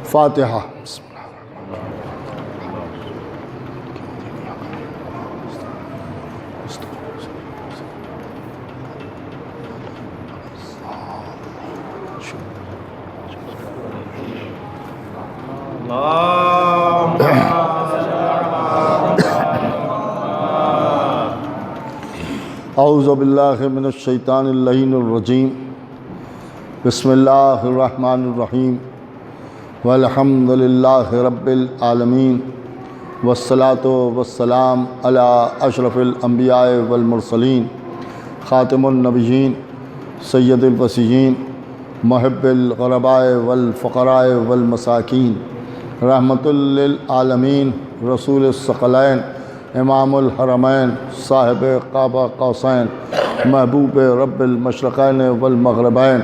فاتحہ۔ اعوذ باللہ من الشیطان اللعین الرجیم، بسم اللہ الرحمن الرحیم، والحمد للہ رب العالمین، والصلاة والسلام علی اشرف الانبیاء والمرسلین، خاتم النبیین، سید الوصیین، محب الغرباء والفقراء والمساکین، رحمت للعالمین، رسول الثقلین، امام الحرمین، صاحب قاب قوسین، محبوب رب المشرقین والمغربین،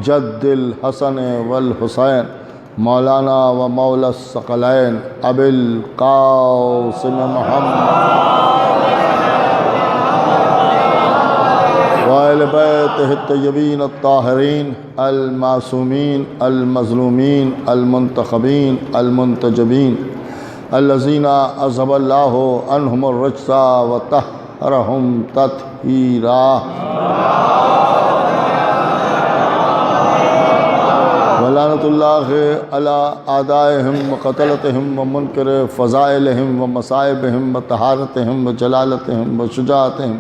جد الحسن والحسین، مولانا و مولا الثقلین، ابی القاسم محمد وآل بیتہ الطیبین الطاہرین المعصومین المظلومین المنتخبین المنتجبین، الذین اذهب اللہ عنہم الرجس وطہرہم تطہیرا، ولعنۃ اللہ علی اعدائہم وقتلتہم ومنکر فضائلہم ومصائبہم وطہارتہم وجلالتہم وشجاعتہم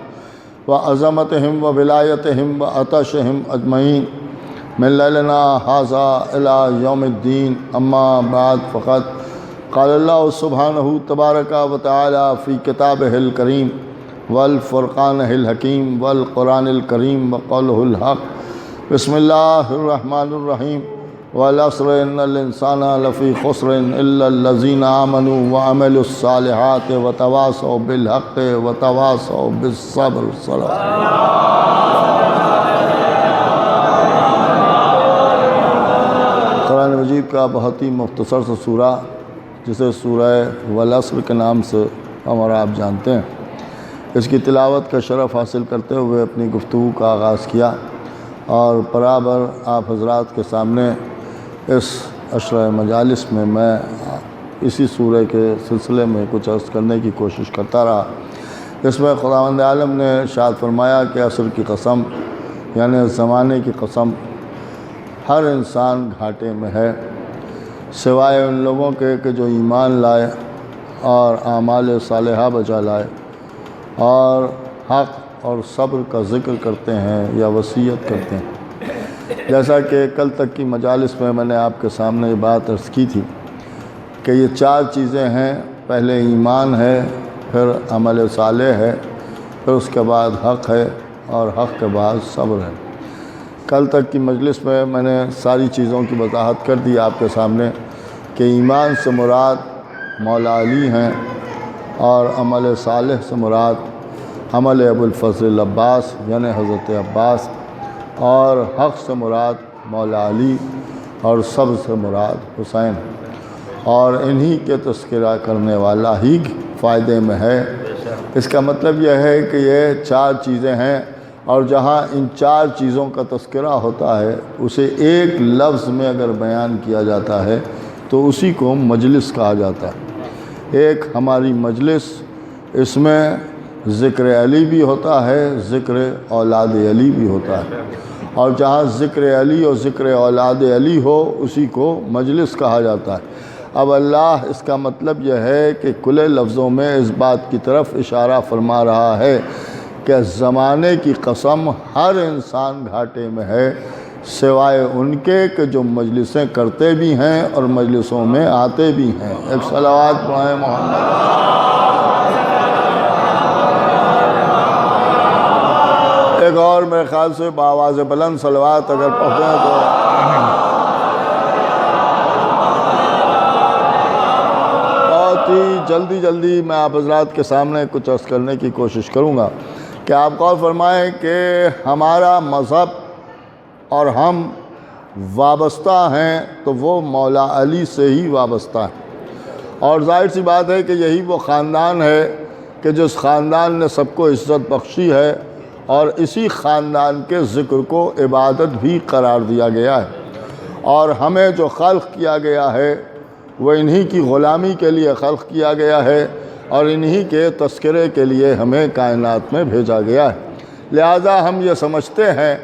وعظمتہم وولایتہم وعطشہم اجمعین، من لیلنا ھذا الی یوم الدین، اما بعد فقط قال اللہ سبحانہ تبارک و تعالی فی کتابہ الکریم والفرقانہ الحکیم والقرآن الکریم وقولہ الحق، بسم اللہ الرحمن الرحیم، والعصر ان الانسان لفی خسر الا الذین آمنوا وعملوا الصالحات وتواصوا بالحق وتواصوا بالصبر۔ قرآن مجید کا بہت ہی مختصر سا سورہ، جسے سورہ والعصر کے نام سے ہم اور آپ جانتے ہیں، اس کی تلاوت کا شرف حاصل کرتے ہوئے اپنی گفتگو کا آغاز کیا، اور برابر آپ حضرات کے سامنے اس عشرہ مجالس میں اسی سورہ کے سلسلے میں کچھ عرض کرنے کی کوشش کرتا رہا۔ اس میں خداوند عالم نے ارشاد فرمایا کہ عصر کی قسم، یعنی زمانے کی قسم، ہر انسان گھاٹے میں ہے سوائے ان لوگوں کے کہ جو ایمان لائے اور اعمال صالحہ بجا لائے اور حق اور صبر کا ذکر کرتے ہیں یا وصیت کرتے ہیں۔ جیسا کہ کل تک کی مجالس میں نے آپ کے سامنے یہ بات عرض کی تھی کہ یہ چار چیزیں ہیں، پہلے ایمان ہے، پھر عمل صالح ہے، پھر اس کے بعد حق ہے، اور حق کے بعد صبر ہے۔ کل تک کی مجلس میں نے ساری چیزوں کی وضاحت کر دی آپ کے سامنے کہ ایمان سے مراد مولا علی ہیں، اور عمل صالح سے مراد عمل ابو الفضل العباس یعنی حضرت عباس، اور حق سے مراد مولا علی، اور صبر سے مراد حسین، اور انہی کے تذکرہ کرنے والا ہی فائدے میں ہے۔ اس کا مطلب یہ ہے کہ یہ چار چیزیں ہیں، اور جہاں ان چار چیزوں کا تذکرہ ہوتا ہے اسے ایک لفظ میں اگر بیان کیا جاتا ہے تو اسی کو مجلس کہا جاتا ہے۔ ایک ہماری مجلس، اس میں ذکر علی بھی ہوتا ہے، ذکر اولاد علی بھی ہوتا ہے، اور جہاں ذکر علی اور ذکر اولاد علی ہو اسی کو مجلس کہا جاتا ہے۔ اب اللہ اس کا مطلب یہ ہے کہ کھلے لفظوں میں اس بات کی طرف اشارہ فرما رہا ہے کہ زمانے کی قسم ہر انسان گھاٹے میں ہے سوائے ان کے کہ جو مجلسیں کرتے بھی ہیں اور مجلسوں میں آتے بھی ہیں۔ ایک صلوات پڑھیں محمد۔ ایک اور میرے خیال سے بآواز بلند صلوات اگر پڑھیں تو بہت ہی جلدی میں آپ حضرات کے سامنے کچھ عرض کرنے کی کوشش کروں گا کہ آپ غور فرمائیں کہ ہمارا مذہب اور ہم وابستہ ہیں تو وہ مولا علی سے ہی وابستہ ہیں، اور ظاہر سی بات ہے کہ یہی وہ خاندان ہے کہ جس خاندان نے سب کو عزت بخشی ہے، اور اسی خاندان کے ذکر کو عبادت بھی قرار دیا گیا ہے۔ اور ہمیں جو خلق کیا گیا ہے وہ انہی کی غلامی کے لیے خلق کیا گیا ہے اور انہی کے تذکرے کے لیے ہمیں کائنات میں بھیجا گیا ہے۔ لہٰذا ہم یہ سمجھتے ہیں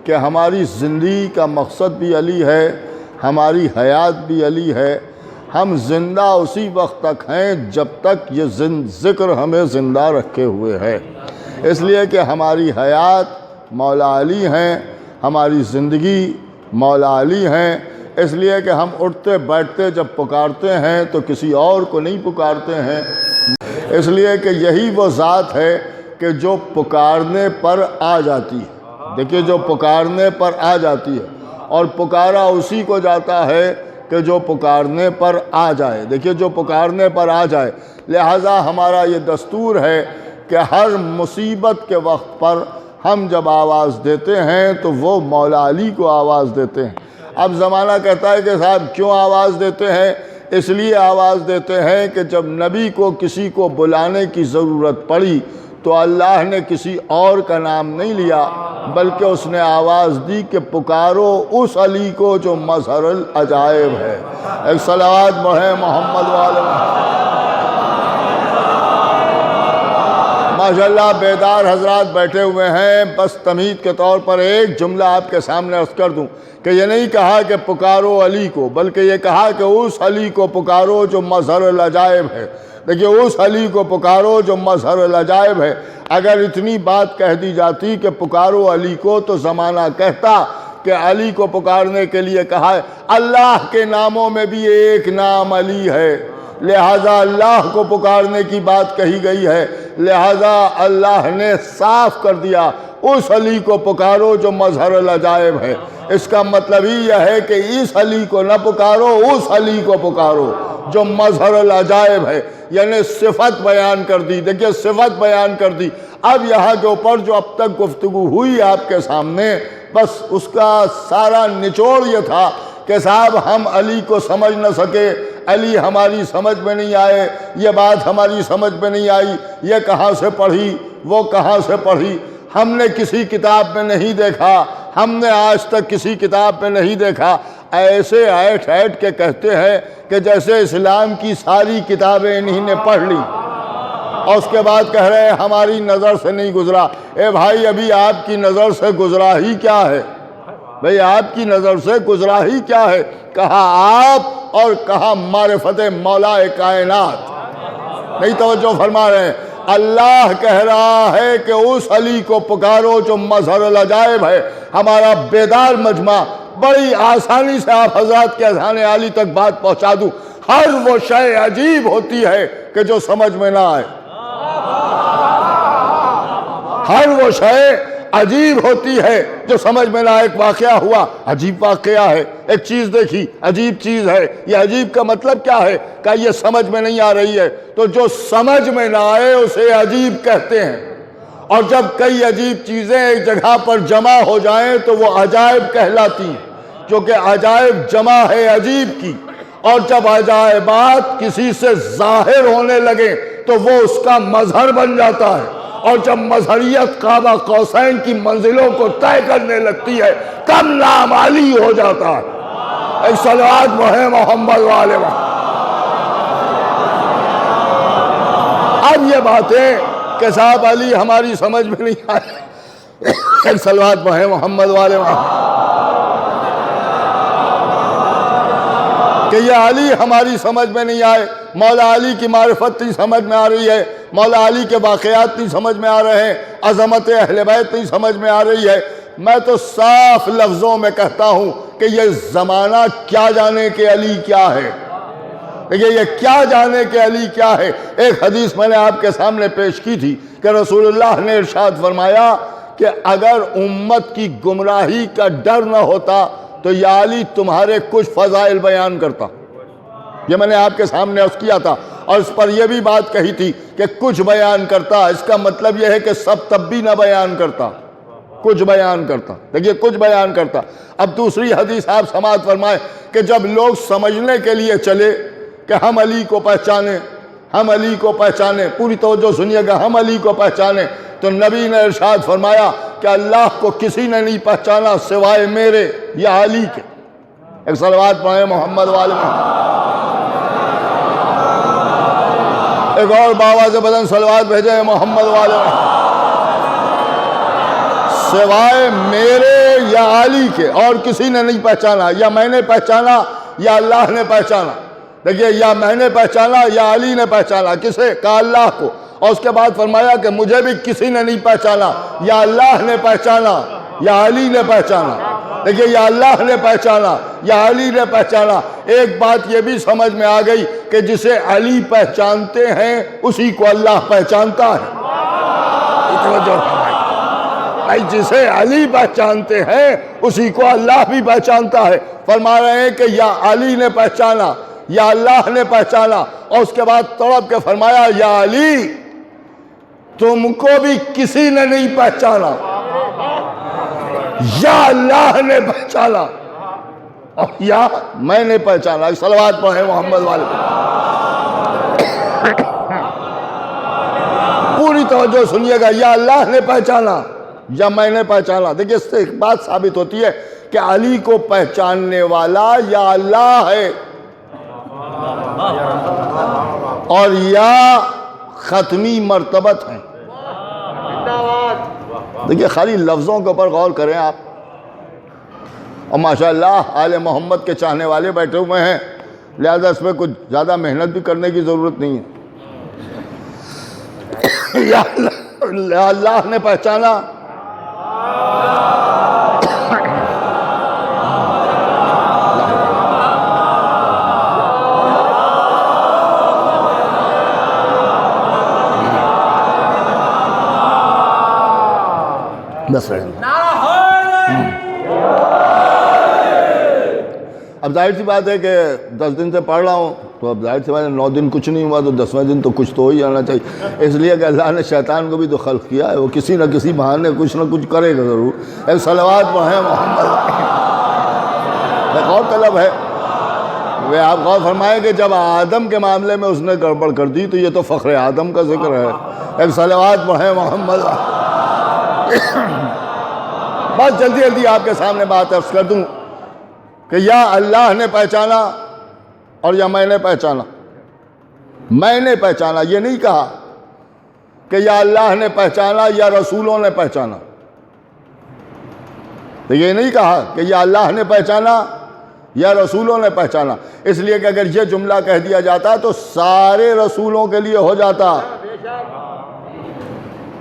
کہ ہماری زندگی کا مقصد بھی علی ہے، ہماری حیات بھی علی ہے۔ ہم زندہ اسی وقت تک ہیں جب تک یہ ذکر ہمیں زندہ رکھے ہوئے ہے، اس لیے کہ ہماری حیات مولا علی ہیں، ہماری زندگی مولا علی ہیں، اس لیے کہ ہم اٹھتے بیٹھتے جب پکارتے ہیں تو کسی اور کو نہیں پکارتے ہیں، اس لیے کہ یہی وہ ذات ہے کہ جو پکارنے پر آ جاتی ہے۔ دیکھیے، جو پکارنے پر آ جاتی ہے، اور پکارا اسی کو جاتا ہے کہ جو پکارنے پر آ جائے۔ دیکھیے، جو پکارنے پر آ جائے، لہٰذا ہمارا یہ دستور ہے کہ ہر مصیبت کے وقت پر ہم جب آواز دیتے ہیں تو وہ مولا علی کو آواز دیتے ہیں۔ اب زمانہ کہتا ہے کہ صاحب کیوں آواز دیتے ہیں؟ اس لیے آواز دیتے ہیں کہ جب نبی کو کسی کو بلانے کی ضرورت پڑی تو اللہ نے کسی اور کا نام نہیں لیا، بلکہ اس نے آواز دی کہ پکارو اس علی کو جو مظہر العجائب ہے۔ ایک صلوات پڑھیں محمد والے ماشاءاللہ۔ بیدار حضرات بیٹھے ہوئے ہیں، بس تمہید کے طور پر ایک جملہ آپ کے سامنے عرض کر دوں کہ یہ نہیں کہا کہ پکارو علی کو، بلکہ یہ کہا کہ اس علی کو پکارو جو مظہر العجائب ہے۔ دیکھیے، اس علی کو پکارو جو مظہر العجائب ہے۔ اگر اتنی بات کہہ دی جاتی کہ پکارو علی کو، تو زمانہ کہتا کہ علی کو پکارنے کے لیے کہا ہے۔ اللہ کے ناموں میں بھی ایک نام علی ہے، لہٰذا اللہ کو پکارنے کی بات کہی گئی ہے، لہٰذا اللہ نے صاف کر دیا اس علی کو پکارو جو مظہر العجائب ہے۔ اس کا مطلب ہی یہ ہے کہ اس علی کو نہ پکارو، اس علی کو پکارو جو مظہر العجائب ہے، یعنی صفت بیان کر دی۔ دیکھیے، صفت بیان کر دی۔ اب یہاں کے اوپر جو اب تک گفتگو ہوئی آپ کے سامنے، بس اس کا سارا نچوڑ یہ تھا کہ صاحب ہم علی کو سمجھ نہ سکے، علی ہماری سمجھ میں نہیں آئے، یہ بات ہماری سمجھ میں نہیں آئی، یہ کہاں سے پڑھی، وہ کہاں سے پڑھی، ہم نے کسی کتاب میں نہیں دیکھا، ہم نے آج تک کسی کتاب میں نہیں دیکھا۔ ایسے ایٹ کے کہتے ہیں کہ جیسے اسلام کی ساری کتابیں انہی نے پڑھ لی، اور اس کے بعد کہہ رہے ہیں ہماری نظر سے نہیں گزرا۔ اے بھائی، ابھی آپ کی نظر سے گزرا ہی کیا ہے؟ بھئی آپ کی نظر سے گزرا ہی کیا ہے؟ کہا آپ اور کہا معرفت مولا کائنات۔ نہیں توجہ فرما رہے ہیں؟ اللہ کہہ رہا ہے کہ اس علی کو پکارو جو مظہر العجائب ہے۔ ہمارا بیدار مجمع بڑی آسانی سے آپ حضرات کے اذہان عالی تک بات پہنچا دوں۔ ہر وہ شے عجیب ہوتی ہے کہ جو سمجھ میں نہ آئے، ہر وہ شے عجیب ہوتی ہے جو سمجھ میں نہ آئے۔ ایک واقعہ ہوا، عجیب واقعہ ہے، ایک چیز دیکھی، عجیب چیز ہے۔ یہ عجیب کا مطلب کیا ہے؟ کہ یہ سمجھ میں نہیں آ رہی ہے، تو جو سمجھ میں نہ آئے اسے عجیب کہتے ہیں۔ اور جب کئی عجیب چیزیں ایک جگہ پر جمع ہو جائیں تو وہ عجائب کہلاتی ہیں، کیونکہ عجائب جمع ہے عجیب کی۔ اور جب عجائبات کسی سے ظاہر ہونے لگے تو وہ اس کا مظہر بن جاتا ہے، اور جب مظہریت قاب قوسین کی منزلوں کو طے کرنے لگتی ہے تب نام علی ہو جاتا ہے۔ ایک صلوات پڑھیں محمد والے محمد۔ اب یہ باتیں کہ صاحب علی ہماری سمجھ میں نہیں آئے، ایک صلوات پڑھیں محمد والے محمد، کہ یہ علی ہماری سمجھ میں نہیں آئے، مولا علی کی معرفت نہیں سمجھ میں آ رہی ہے، مولا علی کے واقعات نہیں سمجھ میں آ رہے ہیں، عظمت اہل بیت نہیں سمجھ میں آ رہی ہے۔ میں تو صاف لفظوں میں کہتا ہوں کہ یہ زمانہ کیا جانے کہ علی کیا ہے۔ دیکھیے، یہ کیا جانے کہ علی کیا ہے۔ ایک حدیث میں نے آپ کے سامنے پیش کی تھی کہ رسول اللہ نے ارشاد فرمایا کہ اگر امت کی گمراہی کا ڈر نہ ہوتا تو یا علی تمہارے کچھ فضائل بیان کرتا۔ یہ میں نے آپ کے سامنے عرض کیا تھا، اور اس پر یہ بھی بات کہی تھی کہ کچھ بیان کرتا، اس کا مطلب یہ ہے کہ سب تب بھی نہ بیان کرتا، کچھ بیان کرتا۔ دیکھیے، کچھ بیان کرتا۔ اب دوسری حدیث آپ سماعت فرمائیں کہ جب لوگ سمجھنے کے لیے چلے کہ ہم علی کو پہچانیں، ہم علی کو پہچانیں، پوری توجہ سنیے گا، ہم علی کو پہچانیں، تو نبی نے ارشاد فرمایا کہ اللہ کو کسی نے نہیں پہچانا سوائے میرے یا علی کے۔ ایک صلوات پڑھیں محمد والے محمد. ایک اور بابا سے بدن صلوات بھیجیں محمد والے محمد. سوائے میرے یا علی کے اور کسی نے نہیں پہچانا. یا میں نے پہچانا یا اللہ نے پہچانا. دیکھیے، یا میں نے پہچانا یا علی نے پہچانا. کسے؟ کہا اللہ کو. اور اس کے بعد فرمایا کہ مجھے بھی کسی نے نہیں پہچانا. یا اللہ نے پہچانا یا علی نے پہچانا. دیکھیے، یا اللہ نے پہچانا یا علی نے پہچانا. ایک بات یہ بھی سمجھ میں آ گئی کہ جسے علی پہچانتے ہیں اسی کو اللہ پہچانتا ہے. جسے علی پہچانتے ہیں اسی کو اللہ بھی پہچانتا ہے. فرما رہے ہیں کہ یا علی نے پہچانا یا اللہ نے پہچانا. اور اس کے بعد تڑپ کے فرمایا یا علی تم کو بھی کسی نے نہیں پہچانا، یا اللہ نے پہچانا اور یا میں نے پہچانا. صلوات پڑھیں محمد والے. پوری توجہ سنیے گا. یا اللہ نے پہچانا یا میں نے پہچانا. دیکھیں، اس سے ایک بات ثابت ہوتی ہے کہ علی کو پہچاننے والا یا اللہ ہے اور یا ختمی مرتبت ہیں. دیکھیے، خالی لفظوں کے اوپر غور کریں آپ. اور ماشاءاللہ آل محمد کے چاہنے والے بیٹھے ہوئے ہیں، لہذا اس میں کچھ زیادہ محنت بھی کرنے کی ضرورت نہیں ہے. یا اللہ نے پہچانا بس رہے. اب ظاہر سی بات ہے کہ 10 دن سے پڑھ رہا ہوں تو اب ظاہر سی بات ہے 9 دن کچھ نہیں ہوا تو 10ویں دن تو کچھ تو ہی جانا چاہیے. اس لیے کہ اللہ نے شیطان کو بھی تو خلق کیا ہے، وہ کسی نہ کسی بہانے کچھ نہ کچھ کرے گا ضرور. ایک صلوات پڑھیں محمد. ایک اور طلب ہے، وہ آپ غور فرمائیں کہ جب آدم کے معاملے میں اس نے گڑبڑ کر دی تو یہ تو فخر آدم کا ذکر ہے. ایک صلوات پڑھیں محمد. بس جلدی جلدی آپ کے سامنے بات عرض کر دوں کہ یا اللہ نے پہچانا اور یا میں نے پہچانا. میں نے پہچانا یہ نہیں کہا کہ یا اللہ نے پہچانا یا رسولوں نے پہچانا. تو یہ نہیں کہا کہ یا اللہ نے پہچانا یا رسولوں نے پہچانا. اس لیے کہ اگر یہ جملہ کہہ دیا جاتا تو سارے رسولوں کے لیے ہو جاتا.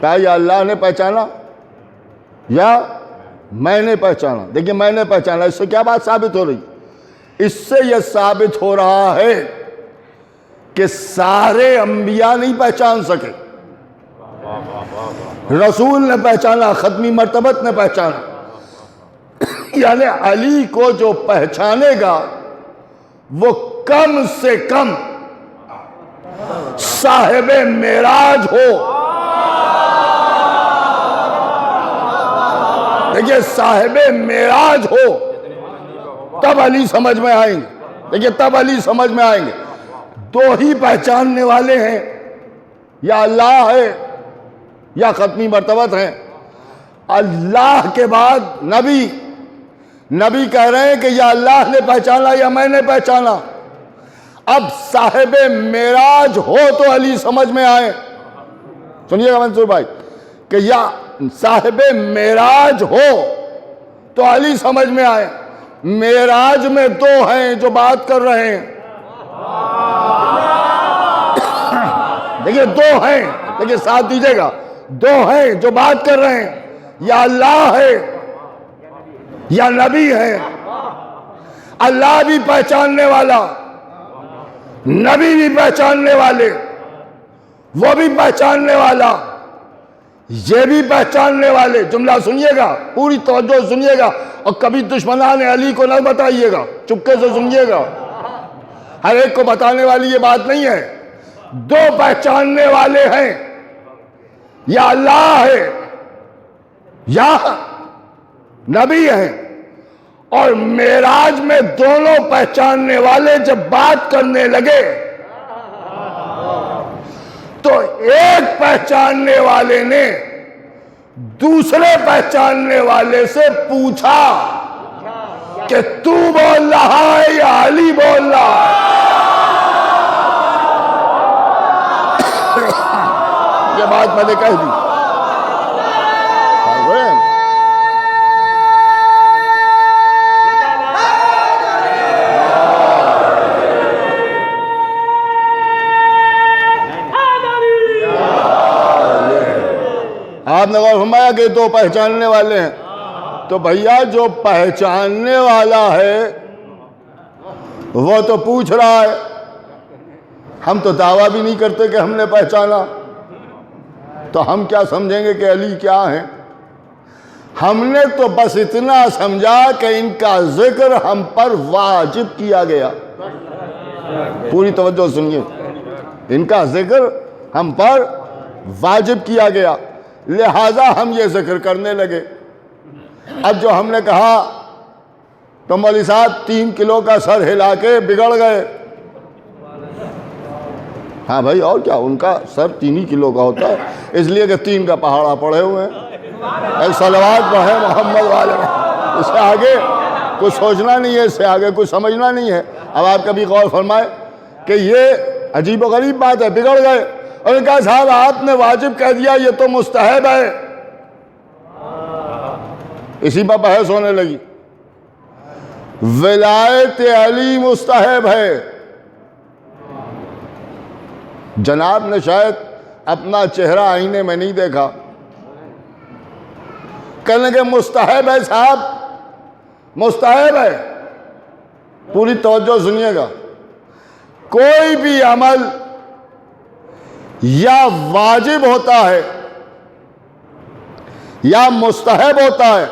کہا یا اللہ نے پہچانا یا میں نے پہچانا. دیکھیں، میں نے پہچانا، اس سے کیا بات ثابت ہو رہی؟ اس سے یہ ثابت ہو رہا ہے کہ سارے انبیاء نہیں پہچان سکے. رسول نے پہچانا، ختمی مرتبت نے پہچانا. یعنی علی کو جو پہچانے گا وہ کم سے کم صاحب معراج ہو. دیکھیے، صاحب معراج ہو تب علی سمجھ میں آئیں گے. دیکھیے، تب علی سمجھ میں آئیں گے. دو ہی پہچاننے والے ہیں، یا اللہ ہے یا ختمی مرتبت ہیں. اللہ کے بعد نبی کہہ رہے ہیں کہ یا اللہ نے پہچانا یا میں نے پہچانا. اب صاحب معراج ہو تو علی سمجھ میں آئے. سنیے گا منصور بھائی کہ یا صاحب معراج ہو تو علی سمجھ میں آئے. معراج میں دو ہیں جو بات کر رہے ہیں. دیکھیے، دو ہیں. دیکھیے، ساتھ دیجیے گا. دو ہیں جو بات کر رہے ہیں، یا اللہ ہے یا نبی ہے. اللہ بھی پہچاننے والا، نبی بھی پہچاننے والے، وہ بھی پہچاننے والا، یہ بھی پہچاننے والے. جملہ سنیے گا، پوری توجہ سنیے گا اور کبھی دشمنان علی کو نہ بتائیے گا، چپکے سے سنیے گا. ہر ایک کو بتانے والی یہ بات نہیں ہے. دو پہچاننے والے ہیں، یا اللہ ہے یا نبی ہے. اور معراج میں دونوں پہچاننے والے جب بات کرنے لگے تو ایک پہچاننے والے نے دوسرے پہچاننے والے سے پوچھا کہ تو بول رہا ہے یا علی بول رہا ہے؟ یہ بات میں نے کہہ دی. آپ نے غور فرمایا کہ دو پہچاننے والے ہیں. تو بھیا جو پہچاننے والا ہے وہ تو پوچھ رہا ہے. ہم تو دعویٰ بھی نہیں کرتے کہ ہم نے پہچانا، تو ہم کیا سمجھیں گے کہ علی کیا ہیں؟ ہم نے تو بس اتنا سمجھا کہ ان کا ذکر ہم پر واجب کیا گیا. پوری توجہ سنیے، ان کا ذکر ہم پر واجب کیا گیا، لہٰذا ہم یہ ذکر کرنے لگے. اب جو ہم نے کہا تو مولوی صاحب 3 کلو کا سر ہلا کے بگڑ گئے. ہاں بھائی، اور کیا، ان کا سر 3 ہی کلو کا ہوتا ہے، اس لیے کہ 3 کا پہاڑا پڑے ہوئے ہیں. صلوات پڑھے محمد والے. اس سے آگے کچھ سوچنا نہیں ہے، اس سے آگے کچھ سمجھنا نہیں ہے. اب آپ کبھی غور فرمائے کہ یہ عجیب و غریب بات ہے، بگڑ گئے اور ان کا صاحب آپ نے واجب کہہ دیا، یہ تو مستحب ہے. اسی پر بحث ہونے لگی. ولایت علی مستحب ہے. جناب نے شاید اپنا چہرہ آئینے میں نہیں دیکھا، کہنے کہ مستحب ہے صاحب، مستحب ہے. پوری توجہ سنیے گا، کوئی بھی عمل یا واجب ہوتا ہے یا مستحب ہوتا ہے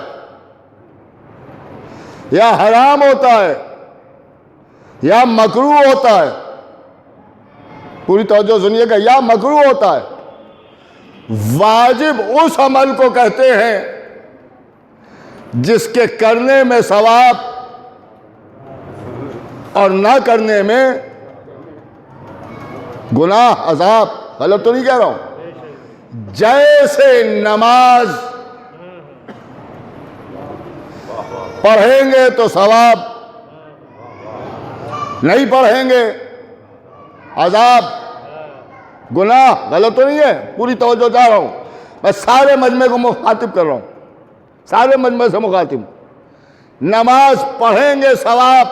یا حرام ہوتا ہے یا مکروہ ہوتا ہے. پوری توجہ سنیے گا، یا مکروہ ہوتا ہے. واجب اس عمل کو کہتے ہیں جس کے کرنے میں ثواب اور نہ کرنے میں گناہ، عذاب. غلط تو نہیں کہہ رہا ہوں؟ جیسے نماز پڑھیں گے تو ثواب، نہیں پڑھیں گے عذاب، گناہ. غلط تو نہیں ہے؟ پوری توجہ چاہ رہا ہوں، میں سارے مجمع کو مخاطب کر رہا ہوں، سارے مجمع سے مخاطب. نماز پڑھیں گے ثواب،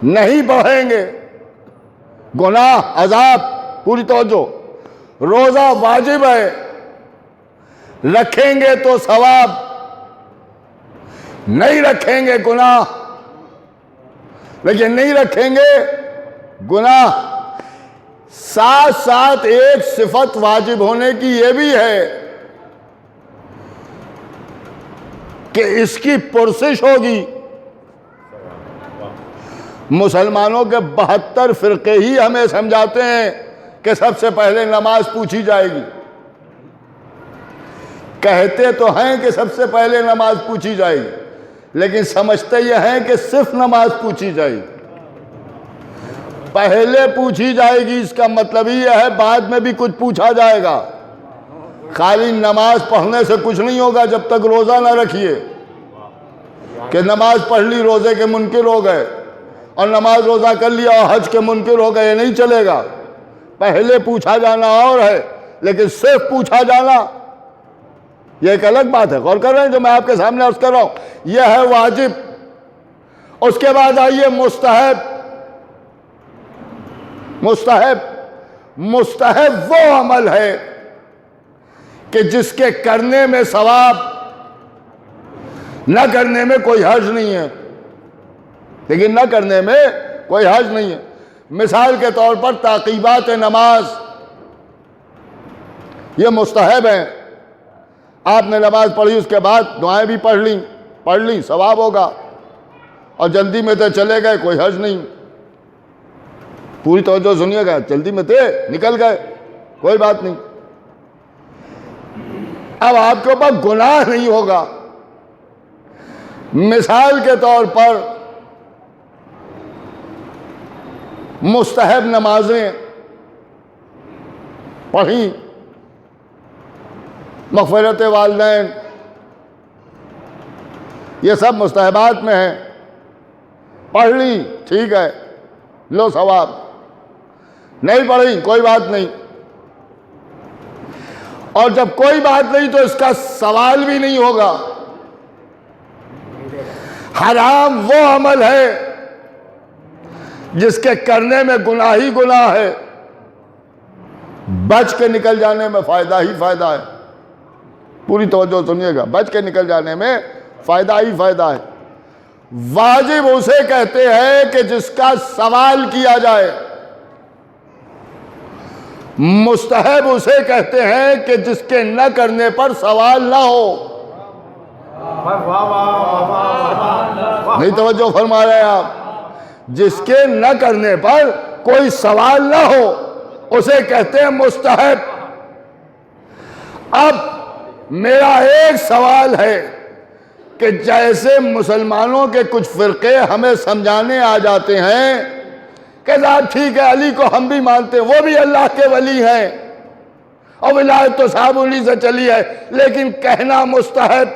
نہیں پڑھیں گے گناہ، عذاب. پوری توجہ. روزہ واجب ہے، رکھیں گے تو ثواب، نہیں رکھیں گے گناہ. لیکن نہیں رکھیں گے گناہ. ساتھ ساتھ ایک صفت واجب ہونے کی یہ بھی ہے کہ اس کی پرسش ہوگی. مسلمانوں کے 72 فرقے ہی ہمیں سمجھاتے ہیں کہ سب سے پہلے نماز پوچھی جائے گی. کہتے تو ہیں کہ سب سے پہلے نماز پوچھی جائے گی، لیکن سمجھتے یہ ہیں کہ صرف نماز پوچھی جائے گی. پہلے پوچھی جائے گی اس کا مطلب یہ ہے بعد میں بھی کچھ پوچھا جائے گا. خالی نماز پڑھنے سے کچھ نہیں ہوگا جب تک روزہ نہ رکھیے کہ نماز پڑھ لی روزے کے منکر ہو گئے، اور نماز روزہ کر لیا اور حج کے منکر ہو گئے. یہ نہیں چلے گا. پہلے پوچھا جانا اور ہے، لیکن صرف پوچھا جانا یہ ایک الگ بات ہے. غور کر رہے ہیں جو میں آپ کے سامنے عرض کر رہا ہوں؟ یہ ہے واجب. اس کے بعد آئیے مستحب. مستحب مستحب وہ عمل ہے کہ جس کے کرنے میں ثواب، نہ کرنے میں کوئی حرج نہیں ہے. لیکن نہ کرنے میں کوئی حرج نہیں ہے. مثال کے طور پر تعقیبات نماز یہ مستحب ہیں. آپ نے نماز پڑھی، اس کے بعد دعائیں بھی پڑھ لیں ثواب ہوگا، اور جلدی میں تھے چلے گئے کوئی حرج نہیں. پوری توجہ سنیے گا، جلدی میں تھے نکل گئے کوئی بات نہیں. اب آپ کے اوپر گناہ نہیں ہوگا. مثال کے طور پر مستحب نمازیں پڑھیں، مغفرت والدین، یہ سب مستحبات میں ہے، پڑھ لی ٹھیک ہے، لو ثواب، نہیں پڑھی کوئی بات نہیں، اور جب کوئی بات نہیں تو اس کا سوال بھی نہیں ہوگا۔ حرام وہ عمل ہے جس کے کرنے میں گناہ ہی گناہ ہے، بچ کے نکل جانے میں فائدہ ہی فائدہ ہے۔ پوری توجہ سنیے گا، بچ کے نکل جانے میں فائدہ ہی فائدہ ہے۔ واجب اسے کہتے ہیں کہ جس کا سوال کیا جائے، مستحب اسے کہتے ہیں کہ جس کے نہ کرنے پر سوال نہ ہو۔ نہیں توجہ فرما رہے آپ؟ جس کے نہ کرنے پر کوئی سوال نہ ہو اسے کہتے ہیں مستحب۔ اب میرا ایک سوال ہے کہ جیسے مسلمانوں کے کچھ فرقے ہمیں سمجھانے آ جاتے ہیں کہ صاحب ٹھیک ہے علی کو ہم بھی مانتے ہیں، وہ بھی اللہ کے ولی ہیں اور ولایت تو صاحب انہی سے چلی ہے، لیکن کہنا مستحب۔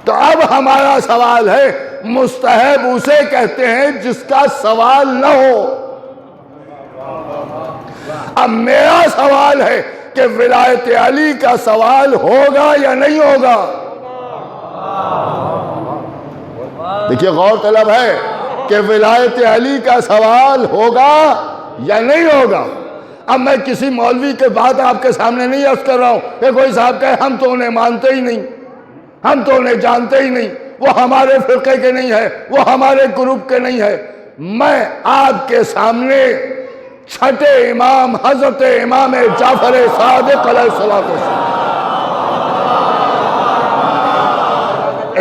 تو اب ہمارا سوال ہے مستحب اسے کہتے ہیں جس کا سوال نہ ہو۔ اب میرا سوال ہے کہ ولایت علی کا سوال ہوگا یا نہیں ہوگا؟ دیکھیے غور طلب ہے کہ ولایت علی کا سوال ہوگا یا نہیں ہوگا۔ اب میں کسی مولوی کے بات آپ کے سامنے نہیں عرض کر رہا ہوں کہ کوئی صاحب کہے ہم تو انہیں مانتے ہی نہیں، ہم تو انہیں جانتے ہی نہیں، وہ ہمارے فرقے کے نہیں ہے، وہ ہمارے گروپ کے نہیں ہے۔ میں آپ کے سامنے چھٹے امام حضرت امام جعفر صادق علیہ السلام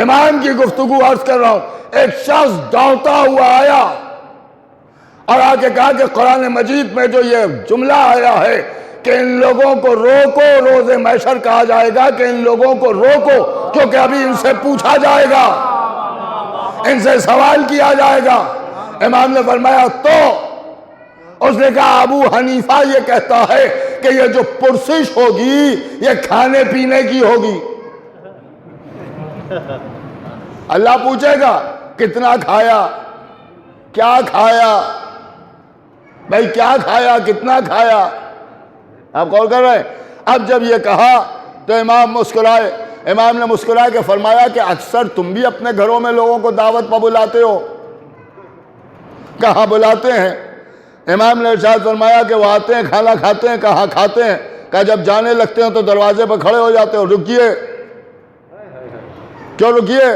امام کی گفتگو عرض کر رہا ہوں۔ ایک شخص دوڑتا ہوا آیا اور آ کے کہا کہ قرآن مجید میں جو یہ جملہ آیا ہے کہ ان لوگوں کو روکو، روز محشر کہا جائے گا کہ ان لوگوں کو روکو کیونکہ ابھی ان سے پوچھا جائے گا، ان سے سوال کیا جائے گا۔ امام نے فرمایا تو؟ اس نے کہا ابو حنیفہ یہ کہتا ہے کہ یہ جو پرسش ہوگی یہ کھانے پینے کی ہوگی۔ اللہ پوچھے گا کتنا کھایا، کیا کھایا، بھائی کیا کھایا، کتنا کھایا؟ آپ غور کر رہے ہیں؟ اب جب یہ کہا تو امام مسکرائے۔ امام نے مسکرا کے فرمایا کہ اکثر تم بھی اپنے گھروں میں لوگوں کو دعوت پر بلاتے ہو؟ کہاں بلاتے ہیں؟ امام نے ارشاد فرمایا کہ وہ آتے ہیں کھانا کھاتے ہیں۔ کہاں کھاتے ہیں؟ کہ جب جانے لگتے ہیں تو دروازے پر کھڑے ہو جاتے ہو، رکیے۔ کیوں رکیے؟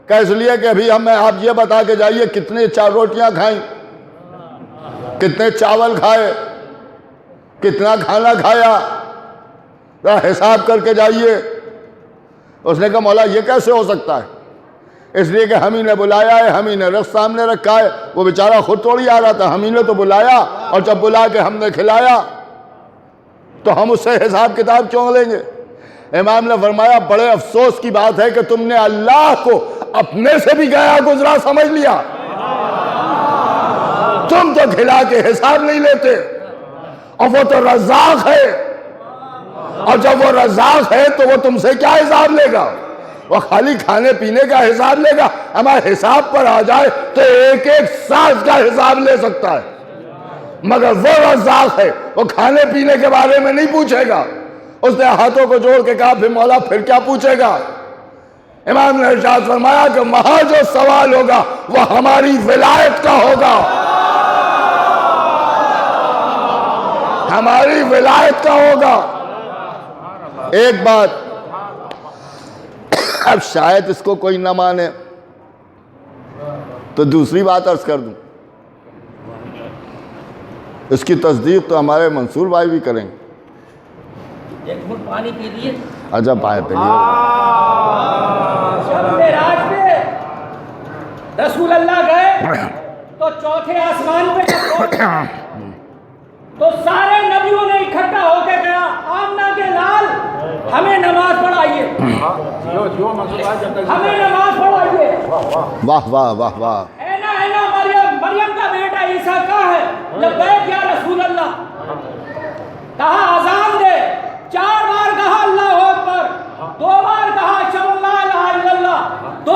کہ اس لیے کہ ابھی ہمیں آپ یہ بتا کے جائیے کتنے روٹیاں کھائیں، کتنے چاول کھائے، کتنا کھانا کھایا، حساب کر کے جائیے۔ اس نے کہا مولا یہ کیسے ہو سکتا ہے؟ اس لیے کہ ہم ہی نے بلایا ہے، ہم ہی نے رزق سامنے رکھا ہے، وہ بیچارہ خود تھوڑی آ رہا تھا، ہم ہی نے تو بلایا، اور جب بلا کے ہم نے کھلایا تو ہم اس سے حساب کتاب کیوں لیں گے؟ امام نے فرمایا بڑے افسوس کی بات ہے کہ تم نے اللہ کو اپنے سے بھی گیا گزرا سمجھ لیا۔ تم تو کھلا کے حساب نہیں لیتے، اور وہ تو رزاق ہے، اور جب وہ رزاق ہے تو وہ تم سے کیا حساب لے گا؟ وہ خالی کھانے پینے کا حساب لے گا؟ ہمارے حساب پر آ جائے تو ایک ایک سانس کا حساب لے سکتا ہے، مگر وہ رزاق ہے، وہ کھانے پینے کے بارے میں نہیں پوچھے گا۔ اس نے ہاتھوں کو جوڑ کے کہا پھر مولا پھر کیا پوچھے گا؟ امام نے ارشاد فرمایا کہ وہاں جو سوال ہوگا وہ ہماری ولایت کا ہوگا، ہماری ولایت کا ہوگا۔ ایک بات اب شاید اس کو کوئی نہ مانے تو دوسری بات عرض کر دوں، اس کی تصدیق تو ہمارے منصور بھائی بھی کریں گے۔ ایک گھٹ پانی پی لیے۔ اچھا پائے پہ جب معراج پہ رسول اللہ گئے تو چوتھے آسمان پہ جب پہنچے تو سارے نبیوں نے اکٹھا ہو کے کہا آمنہ کے لال ہمیں نماز پڑھائیے، ہمیں نماز پڑھائیے۔ واہ واہ واہ واہ۔ اینا مریم، مریم کا بیٹا عیسیٰ کہاں ہے؟ لبیک یا رسول اللہ۔ کہا اذان دے، 4 بار کہا اللہ اکبر، 2 بار 2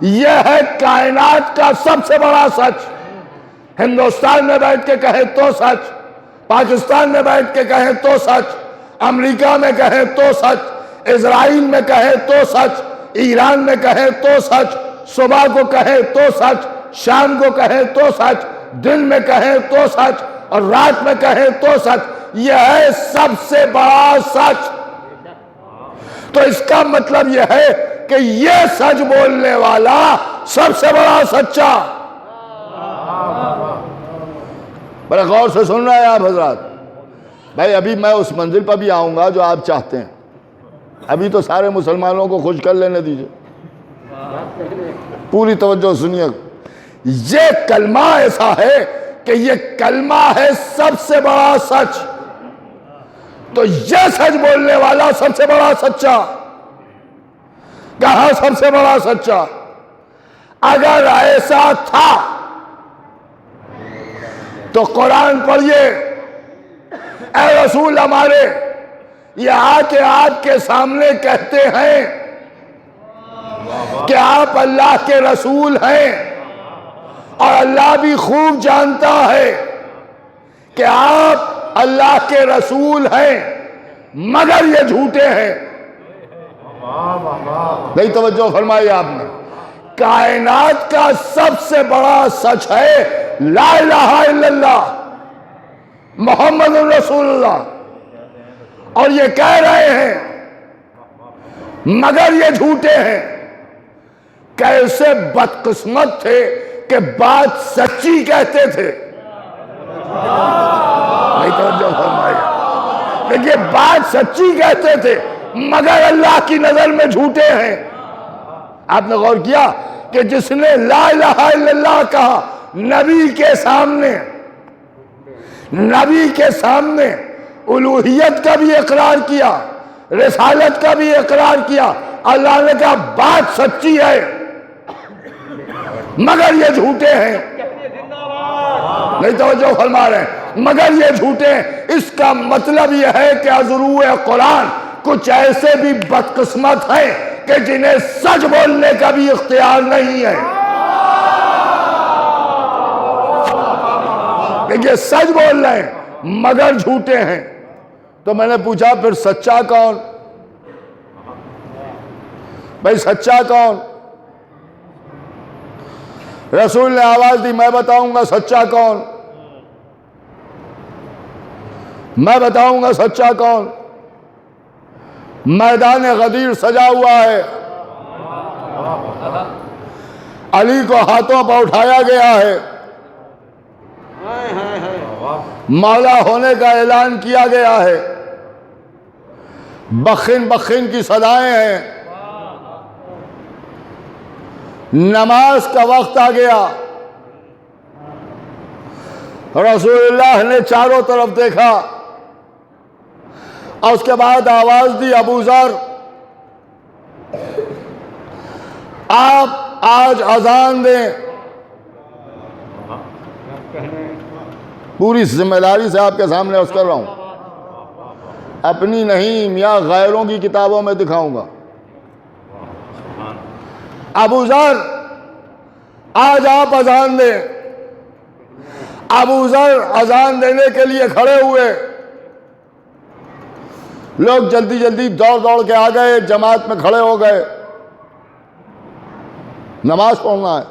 یہ ہے کائنات کا سب سے بڑا سچ. ہندوستان میں بیٹھ کے کہیں تو سچ، پاکستان میں بیٹھ کے کہیں تو سچ، امریکہ میں کہیں تو سچ، اسرائیل میں کہیں تو سچ، ایران میں کہیں تو سچ، صبح کو کہیں تو سچ، شام کو کہیں تو سچ، دن میں کہیں تو سچ، اور رات میں کہیں تو سچ. یہ ہے سب سے بڑا سچ. تو اس کا مطلب یہ ہے کہ یہ سچ بولنے والا سب سے بڑا سچا. بڑے غور سے سن رہے ہیں آپ حضرات. بھائی ابھی میں اس منزل پر بھی آؤں گا جو آپ چاہتے ہیں. ابھی تو سارے مسلمانوں کو خوش کر لینے دیجئے. پوری توجہ سنیے. یہ کلمہ ایسا ہے کہ یہ کلمہ ہے سب سے بڑا سچ. تو یہ سچ بولنے والا سب سے بڑا سچا. کہاں سب سے بڑا سچا؟ اگر ایسا تھا تو قرآن پڑھیے. اے رسول ہمارے، یہ آ کے آپ کے سامنے کہتے ہیں کہ آپ اللہ کے رسول ہیں، اور اللہ بھی خوب جانتا ہے کہ آپ اللہ کے رسول ہیں، مگر یہ جھوٹے ہیں. نہیں توجہ فرمائی آپ نے. کائنات کا سب سے بڑا سچ ہے لا الہ الا اللہ محمد رسول اللہ، اور یہ کہہ رہے ہیں مگر یہ جھوٹے ہیں. کیسے بدقسمت تھے کہ بات سچی کہتے تھے. نہیں توجہ فرمائی. دیکھیے بات سچی کہتے تھے مگر اللہ کی نظر میں جھوٹے ہیں. آپ نے غور کیا کہ جس نے لا الہ الا اللہ کہا، نبی کے سامنے الوہیت کا بھی اقرار کیا، رسالت کا بھی اقرار کیا. اللہ نے کہا بات سچی ہے مگر یہ جھوٹے ہیں. نہیں توجہ فرما رہے ہیں. مگر یہ جھوٹے ہیں. اس کا مطلب یہ ہے کہ ازروع قرآن کچھ ایسے بھی بدقسمت ہیں کہ جنہیں سچ بولنے کا بھی اختیار نہیں ہے. دیکھیے سچ بول رہے ہیں مگر جھوٹے ہیں. تو میں نے پوچھا پھر سچا کون؟ بھائی سچا کون؟ رسول نے آواز دی، میں بتاؤں گا سچا کون. میں بتاؤں گا سچا کون. میدان غدیر سجا ہوا ہے، علی کو ہاتھوں پر اٹھایا گیا ہے، مولا ہونے کا اعلان کیا گیا ہے، بخن بخن کی صدائیں ہیں، نماز کا وقت آ گیا. رسول اللہ نے چاروں طرف دیکھا اور اس کے بعد آواز دی، ابو ذر آپ آج اذان دیں. پوری ذمہ داری سے آپ کے سامنے عرض کر رہا ہوں، اپنی نہیں یا غیروں کی کتابوں میں دکھاؤں گا. ابو ذر آج آپ اذان دیں. ابو ذر اذان دینے کے لیے کھڑے ہوئے. لوگ جلدی جلدی دوڑ دوڑ کے آ گئے، جماعت میں کھڑے ہو گئے. نماز پڑھنا ہے،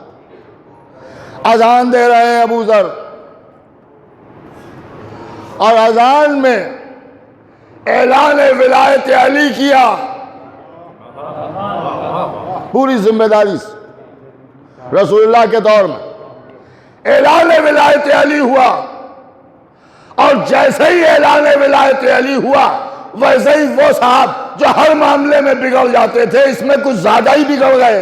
اذان دے رہے ہیں ابو ذر. اور اذان میں اعلان ولایت علی کیا پوری ذمہ داری سے. رسول اللہ کے دور میں اعلان ولایت علی ہوا، اور جیسے ہی اعلان ولایت علی ہوا ویسے ہی وہ صاحب جو ہر معاملے میں بگڑ جاتے تھے اس میں کچھ زیادہ ہی بگڑ گئے،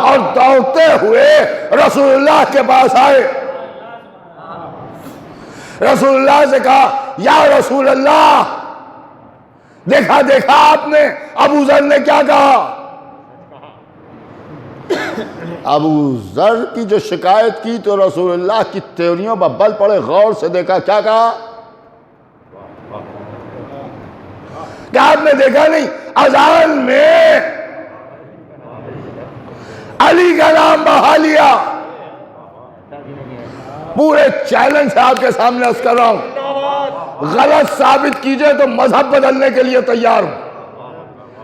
اور دوڑتے ہوئے رسول اللہ کے پاس آئے. رسول اللہ سے کہا یا رسول اللہ، دیکھا آپ نے ابو ذر نے کیا کہا. ابو ذر کی جو شکایت کی تو رسول اللہ کی تیوریوں پر بل پڑے. غور سے دیکھا، کیا کہا کہ آپ نے دیکھا نہیں اذان میں علی کا نام بہا لیا. پورے چیلنج سے آپ کے سامنے عرض کر رہا ہوں، غلط ثابت کیجئے تو مذہب بدلنے کے لیے تیار ہوں.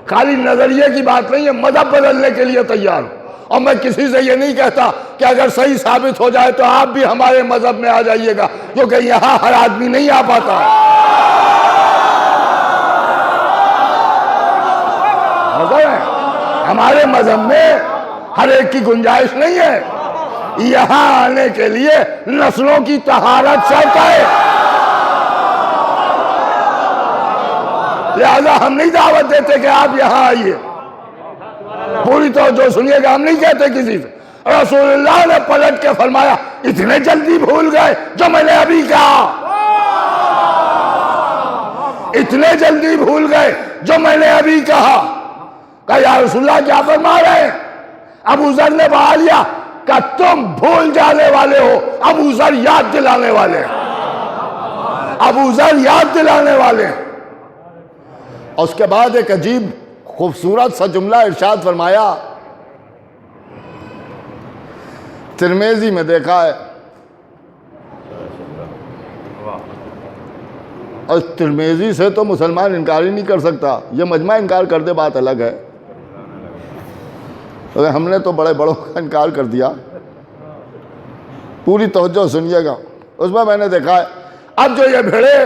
خالی نظریے کی بات نہیں ہے، مذہب بدلنے کے لیے تیار ہوں. اور میں کسی سے یہ نہیں کہتا کہ اگر صحیح ثابت ہو جائے تو آپ بھی ہمارے مذہب میں آ جائیے گا، کیونکہ یہاں ہر آدمی نہیں آ پاتا. ہمارے مذہب میں ہر ایک کی گنجائش نہیں ہے. یہاں آنے کے لیے نسلوں کی طہارت شرط ہے. لہذا ہم نہیں دعوت دیتے کہ آپ یہاں آئیے. پوری توجہ سنیے گا، ہم نہیں کہتے کسی سے. رسول اللہ نے پلٹ کے فرمایا، اتنے جلدی بھول گئے جو میں نے ابھی کہا. اتنے جلدی بھول گئے جو میں نے ابھی کہا. کہا یا رسول اللہ کیا فرما رہے ہیں؟ ابو ذر نے بہا لیا. کہ تم بھول جانے والے ہو، ابو ذر یاد دلانے والے ہیں. ابو ذر یاد دلانے والے ہیں. اور اس کے بعد ایک عجیب خوبصورت سا جملہ ارشاد فرمایا، ترمذی میں دیکھا ہے، اور ترمذی سے تو مسلمان انکار ہی نہیں کر سکتا. یہ مجمع انکار کر دے بات الگ ہے، ہم نے تو بڑے بڑوں کا انکار کر دیا. پوری توجہ سنیے گا. اس میں نے دیکھا ہے، اب جو یہ بھیڑے،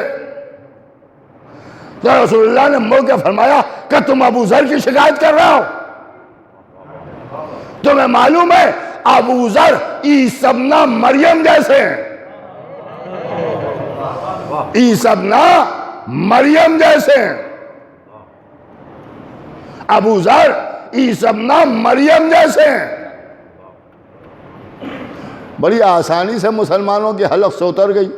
تو رسول اللہ نے مڑ کے فرمایا کہ تم ابو ذر کی شکایت کر رہے ہو. تمہیں معلوم ہے ابو ذر عیسی ابن مریم جیسے ہیں. عیسی ابن مریم جیسے ہیں. ابو ذر عیسی ابن مریم جیسے ہیں. بڑی آسانی سے مسلمانوں کی حلق سے اتر گئی.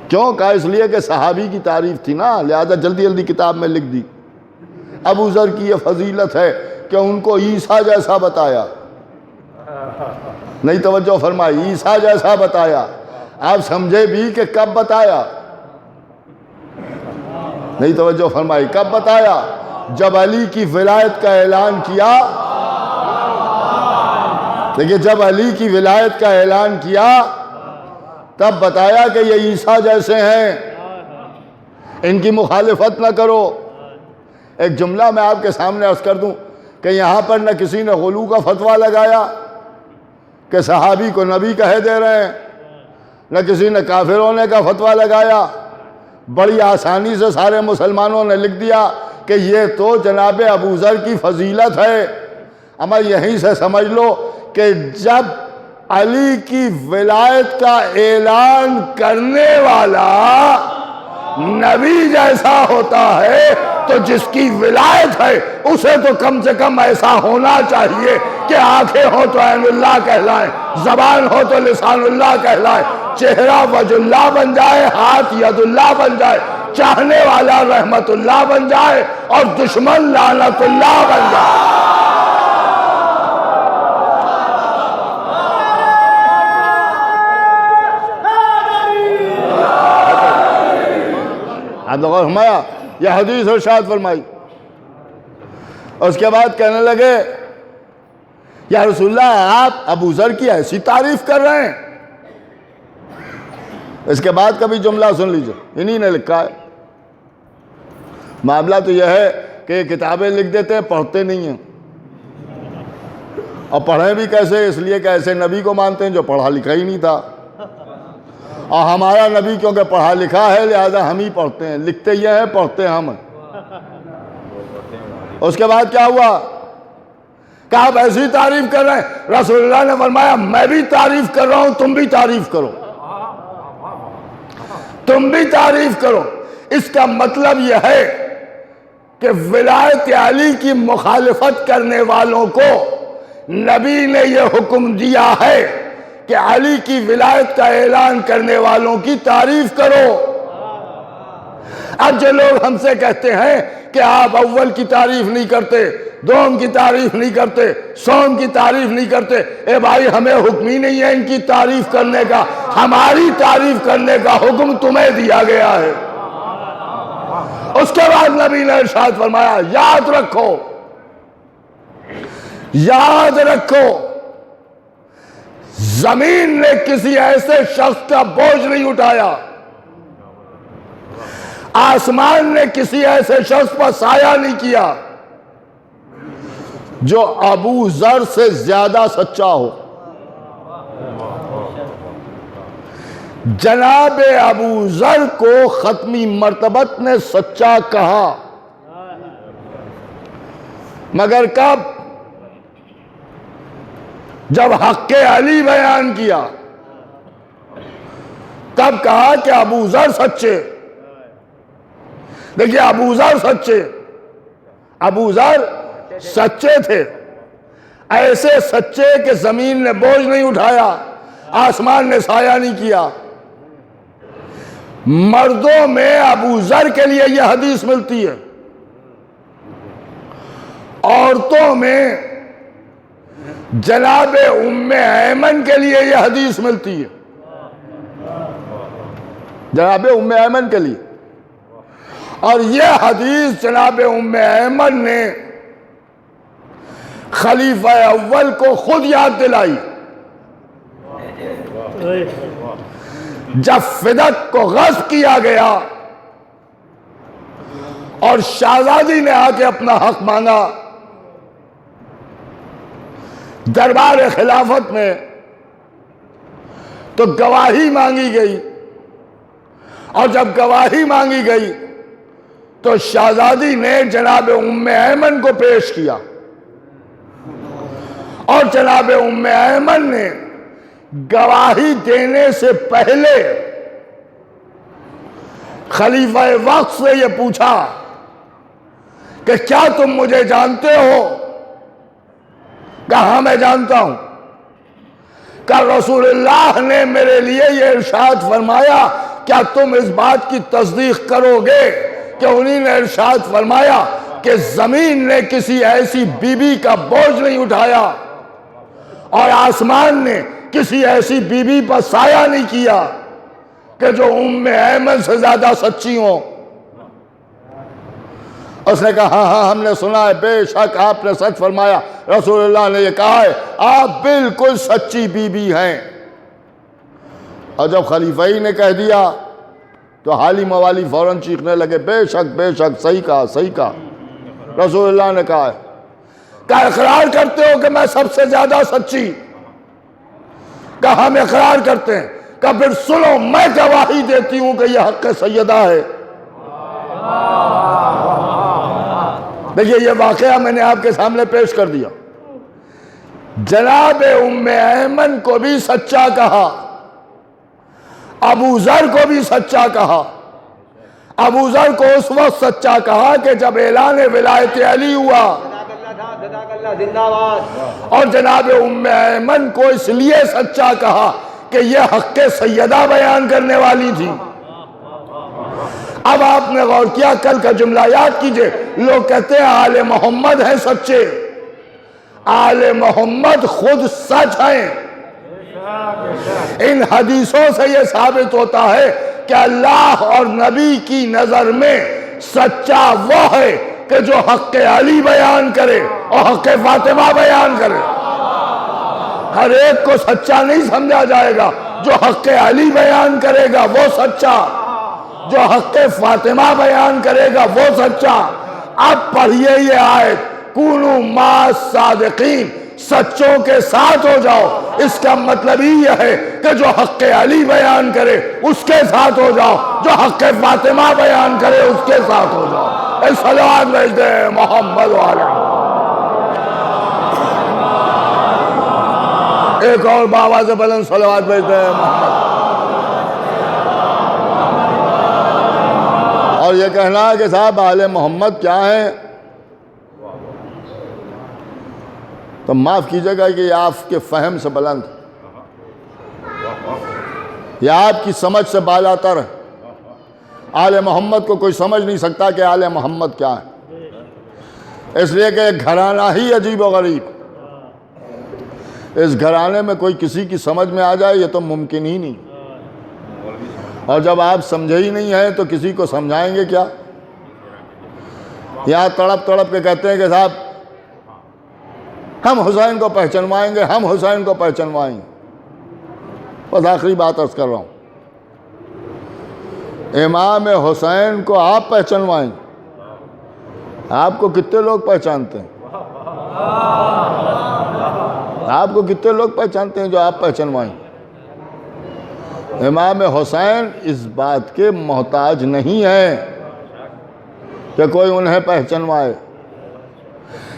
کیوں؟ کہا اس لیے کہ صحابی کی تعریف تھی نا، لہذا جلدی جلدی کتاب میں لکھ دی. ابو ذر کی یہ فضیلت ہے کہ ان کو عیسیٰ جیسا بتایا. نہیں توجہ فرمائی، عیسیٰ جیسا بتایا. آپ سمجھے بھی کہ کب بتایا؟ نہیں توجہ فرمائی، کب بتایا؟ جب علی کی ولایت کا اعلان کیا. دیکھیے، جب علی کی ولایت کا اعلان کیا تب بتایا کہ یہ عیسیٰ جیسے ہیں، ان کی مخالفت نہ کرو. ایک جملہ میں آپ کے سامنے عرض کر دوں کہ یہاں پر نہ کسی نے غلو کا فتویٰ لگایا کہ صحابی کو نبی کہے دے رہے ہیں، نہ کسی نے کافر ہونے کا فتویٰ لگایا. بڑی آسانی سے سارے مسلمانوں نے لکھ دیا کہ یہ تو جناب ابو ذر کی فضیلت ہے. اما یہیں سے سمجھ لو کہ جب علی کی ولایت کا اعلان کرنے والا نبی جیسا ہوتا ہے تو جس کی ولایت ہے اسے تو کم سے کم ایسا ہونا چاہیے کہ آنکھیں ہو تو عین اللہ کہلائیں، زبان ہو تو لسان اللہ کہلائے، چہرہ وجہ اللہ بن جائے، ہاتھ ید اللہ بن جائے، چاہنے والا رحمت اللہ بن جائے اور دشمن لعنت اللہ بن جائے. آپ لوگوں نے فرمایا، یہ حدیث ارشاد فرمائی. اور اس کے بعد کہنے لگے یا رسول اللہ آپ ابو ذر کی ایسی تعریف کر رہے ہیں. اس کے بعد کبھی جملہ سن لیجئے، انہی نے لکھا ہے. معاملہ تو یہ ہے کہ یہ کتابیں لکھ دیتے ہیں، پڑھتے نہیں ہیں. اور پڑھیں بھی کیسے؟ اس لیے کہ ایسے نبی کو مانتے ہیں جو پڑھا لکھا ہی نہیں تھا. اور ہمارا نبی کیونکہ پڑھا لکھا ہے لہذا ہم ہی پڑھتے ہیں. لکھتے یہ ہیں، پڑھتے ہم. اس کے بعد کیا ہوا کہ آپ ایسی تعریف کر رہے ہیں. رسول اللہ نے فرمایا میں بھی تعریف کر رہا ہوں، تم بھی تعریف کرو، تم بھی تعریف کرو. اس کا مطلب یہ ہے کہ ولایت علی کی مخالفت کرنے والوں کو نبی نے یہ حکم دیا ہے کہ علی کی ولایت کا اعلان کرنے والوں کی تعریف کرو. اب جو لوگ ہم سے کہتے ہیں کہ آپ اول کی تعریف نہیں کرتے، دوم کی تعریف نہیں کرتے، سوم کی تعریف نہیں کرتے، اے بھائی ہمیں حکم ہی نہیں ہے ان کی تعریف کرنے کا. ہماری تعریف کرنے کا حکم تمہیں دیا گیا ہے. اس کے بعد نبی نے ارشاد فرمایا یاد رکھو یاد رکھو زمین نے کسی ایسے شخص کا بوجھ نہیں اٹھایا، آسمان نے کسی ایسے شخص پر سایہ نہیں کیا جو ابو ذر سے زیادہ سچا ہو۔ جناب ابو ذر کو ختمی مرتبت نے سچا کہا، مگر کب؟ جب حق علی بیان کیا تب کہا کہ ابو ذر سچے۔ دیکھیے ابو ذر سچے، ابو ذر سچے تھے، ایسے سچے کہ زمین نے بوجھ نہیں اٹھایا، آسمان نے سایہ نہیں کیا۔ مردوں میں ابو ذر کے لیے یہ حدیث ملتی ہے، عورتوں میں جناب ام ایمن کے لیے یہ حدیث ملتی ہے، جناب ام ایمن کے لیے۔ اور یہ حدیث جناب ام ایمن نے خلیفہ اول کو خود یاد دلائی جب فدق کو غصب کیا گیا اور شہزادی نے آ کے اپنا حق مانگا دربار خلافت میں، تو گواہی مانگی گئی، اور جب گواہی مانگی گئی تو شہزادی نے جناب ام ایمن کو پیش کیا، اور جناب ام ایمن نے گواہی دینے سے پہلے خلیفہ وقت سے یہ پوچھا کہ کیا تم مجھے جانتے ہو؟ کہا میں جانتا ہوں۔ کہ رسول اللہ نے میرے لیے یہ ارشاد فرمایا، کیا تم اس بات کی تصدیق کرو گے کہ انہی نے ارشاد فرمایا کہ زمین نے کسی ایسی بی بی کا بوجھ نہیں اٹھایا اور آسمان نے کسی ایسی بی بی پر سایہ نہیں کیا کہ جو ام ایمن سے زیادہ سچی ہوں۔ اس نے کہا ہاں ہاں ہم نے سنا ہے، بے شک آپ نے سچ فرمایا، رسول اللہ نے یہ کہا ہے آپ بالکل سچی بی بی ہیں۔ اور جب خلیفہ ہی نے کہہ دیا تو حالی موالی فوراً چیخنے لگے بے شک صحیح کہا صحیح کہا، رسول اللہ نے کہا ہے۔ کیا اقرار کرتے ہو کہ میں سب سے زیادہ سچی؟ کہا ہم اقرار کرتے ہیں۔ کہا پھر سنو میں گواہی دیتی ہوں کہ یہ حق سیدہ ہے۔ دیکھیے یہ واقعہ میں نے آپ کے سامنے پیش کر دیا۔ جناب ام ایمن کو بھی سچا کہا، ابو ذر کو بھی سچا کہا۔ ابو ذر کو اس وقت سچا کہا کہ جب اعلان ولایت علی ہوا، اور جناب ام ایمن کو اس لیے سچا کہا کہ یہ حق سیدہ بیان کرنے والی تھی۔ اب آپ نے غور کیا، کل کا جملہ یاد کیجئے، لوگ کہتے ہیں آل محمد ہیں سچے، آل محمد خود سچ ہیں۔ ان حدیثوں سے یہ ثابت ہوتا ہے کہ اللہ اور نبی کی نظر میں سچا وہ ہے کہ جو حق علی بیان کرے اور حق فاطمہ بیان کرے۔ ہر ایک کو سچا نہیں سمجھا جائے گا، جو حق علی بیان کرے گا وہ سچا، جو حق فاطمہ بیان کرے گا وہ سچا۔ اب پڑھئے یہ آیت کونوا مع الصادقین، سچوں کے ساتھ ہو جاؤ، اس کا مطلب یہ ہے کہ جو حق علی بیان کرے اس کے ساتھ ہو جاؤ، جو حق فاطمہ بیان کرے اس کے ساتھ ہو جاؤ۔ ایک صلوات بھیج دیں محمد والا، ایک اور بابا سے بلند صلوات بھیج دیں محمد۔ اور یہ کہنا ہے کہ صاحب آل محمد کیا ہیں، تو معاف کیجئے گا کہ یہ آپ کے فہم سے بلند، یہ آپ کی سمجھ سے بالاتر ہے۔ آل محمد کو کوئی سمجھ نہیں سکتا کہ آل محمد کیا ہے، اس لیے کہ ایک گھرانہ ہی عجیب و غریب، اس گھرانے میں کوئی کسی کی سمجھ میں آ جائے یہ تو ممکن ہی نہیں، اور جب آپ سمجھے ہی نہیں ہیں تو کسی کو سمجھائیں گے کیا؟ یہاں تڑپ تڑپ کے کہتے ہیں کہ صاحب ہم حسین کو پہچنوائیں گے، ہم حسین کو پہچنوائیں گے۔ بس آخری بات عرض کر رہا ہوں، امام حسین کو آپ پہچنوائیں گے؟ آپ کو کتنے لوگ پہچانتے ہیں؟ آپ کو کتنے لوگ پہچانتے ہیں جو آپ پہچنوائیں؟ امام حسین اس بات کے محتاج نہیں ہیں کہ کوئی انہیں پہچنوائے۔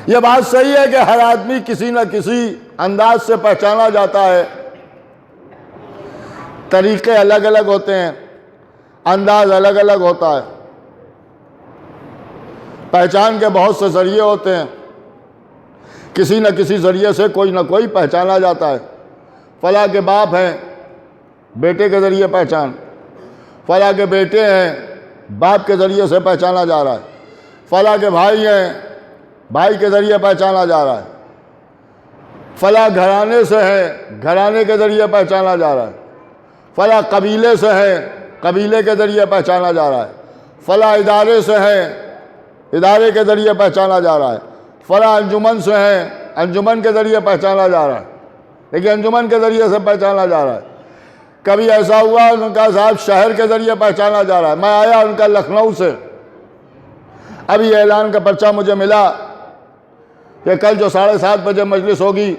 یہ بات صحیح ہے کہ ہر آدمی کسی نہ کسی انداز سے پہچانا جاتا ہے، طریقے الگ الگ ہوتے ہیں، انداز الگ الگ ہوتا ہے، پہچان کے بہت سے ذریعے ہوتے ہیں، کسی نہ کسی ذریعے سے کوئی نہ کوئی پہچانا جاتا ہے۔ فلاں کے باپ ہیں، بیٹے کے ذریعے پہچان، فلاں کے بیٹے ہیں، باپ کے ذریعے سے پہچانا جا رہا ہے، فلاں کے بھائی ہیں، بھائی کے ذریعے پہچانا جا رہا ہے، فلاں گھرانے سے ہے، گھرانے کے ذریعے پہچانا جا رہا ہے، فلاں قبیلے سے ہے، قبیلے کے ذریعے پہچانا جا رہا ہے، فلاں ادارے سے ہے، ادارے کے ذریعے پہچانا جا رہا ہے، فلاں انجمن سے ہے، انجمن کے ذریعے پہچانا جا رہا ہے، لیکن انجمن کے ذریعے سے پہچانا جا رہا ہے۔ کبھی ایسا ہوا ان کا صاحب شہر کے ذریعے پہچانا جا رہا ہے۔ میں آیا ان کا لکھنؤ سے، ابھی اعلان کا پرچہ مجھے ملا کہ کل جو 7:30 بجے مجلس ہوگی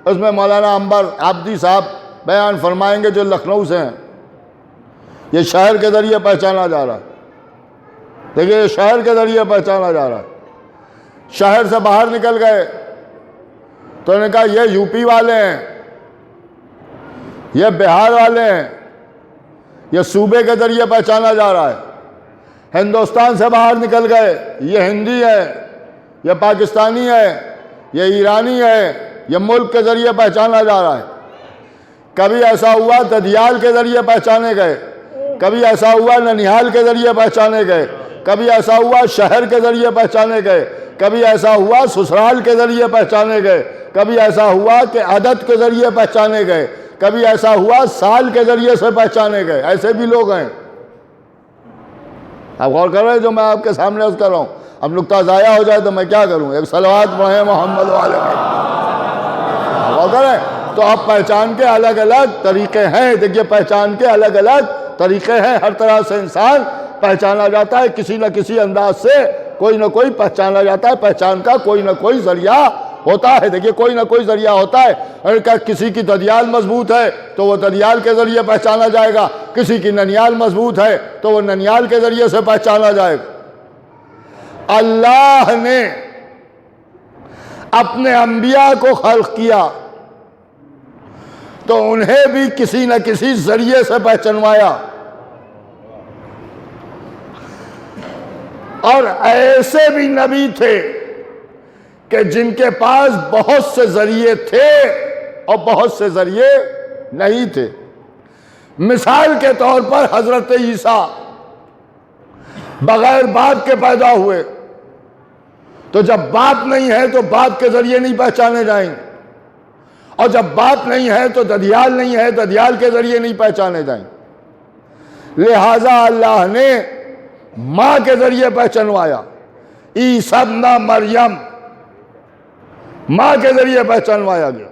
اس میں مولانا عنبر عابدی صاحب بیان فرمائیں گے جو لکھنؤ سے ہیں۔ یہ شہر کے ذریعے پہچانا جا رہا ہے، دیکھیے یہ شہر کے ذریعے پہچانا جا رہا ہے۔ شہر سے باہر نکل گئے تو انہوں نے کہا یہ یو پی والے ہیں، یہ بہار والے ہیں، یہ صوبے کے ذریعے پہچانا جا رہا ہے۔ ہندوستان سے باہر نکل گئے، یہ ہندی ہے، یہ پاکستانی ہے، یہ ایرانی ہے، یہ ملک کے ذریعے پہچانا جا رہا ہے۔ کبھی ایسا ہوا ددیال کے ذریعے پہچانے گئے، کبھی ایسا ہوا ننیہال کے ذریعے پہچانے گئے، کبھی ایسا ہوا شہر کے ذریعے پہچانے گئے، کبھی ایسا ہوا سسرال کے ذریعے پہچانے گئے، کبھی ایسا ہوا کہ عدد کے ذریعے پہچانے گئے، کبھی ایسا ہوا سال کے ذریعے سے پہچانے گئے۔ ایسے بھی لوگ ہیں۔ آپ غور کر رہے ہیں جو میں آپ کے سامنے عرض کر رہا ہوں؟ اب نکتہ ضائع ہو جائے تو میں کیا کروں؟ ایک صلوات پڑھیں محمد والے پر۔ غور کر رہے ہیں؟ تو اب پہچان کے الگ الگ طریقے ہیں۔ دیکھیے پہچان کے الگ الگ طریقے ہیں، ہر طرح سے انسان پہچانا جاتا ہے، کسی نہ کسی انداز سے کوئی نہ کوئی پہچانا جاتا ہے۔ پہچان کا کوئی نہ کوئی ذریعہ ہوتا ہے، دیکھیے کوئی نہ کوئی ذریعہ ہوتا ہے۔ اگر کسی کی ددیال مضبوط ہے تو وہ ددیال کے ذریعے پہچانا جائے گا، کسی کی ننیال مضبوط ہے تو وہ ننیال کے ذریعے سے پہچانا جائے گا۔ اللہ نے اپنے انبیاء کو خلق کیا تو انہیں بھی کسی نہ کسی ذریعے سے پہچنوایا، اور ایسے بھی نبی تھے کہ جن کے پاس بہت سے ذریعے تھے اور بہت سے ذریعے نہیں تھے۔ مثال کے طور پر حضرت عیسیٰ بغیر باپ کے پیدا ہوئے، تو جب باپ نہیں ہے تو باپ کے ذریعے نہیں پہچانے جائیں گے، اور جب باپ نہیں ہے تو ددیال نہیں ہے، ددیال کے ذریعے نہیں پہچانے جائیں گے۔ لہٰذا اللہ نے ماں کے ذریعے پہچنوایا، عیسیٰ ابن مریم ماں کے ذریعے پہچنوایا گیا۔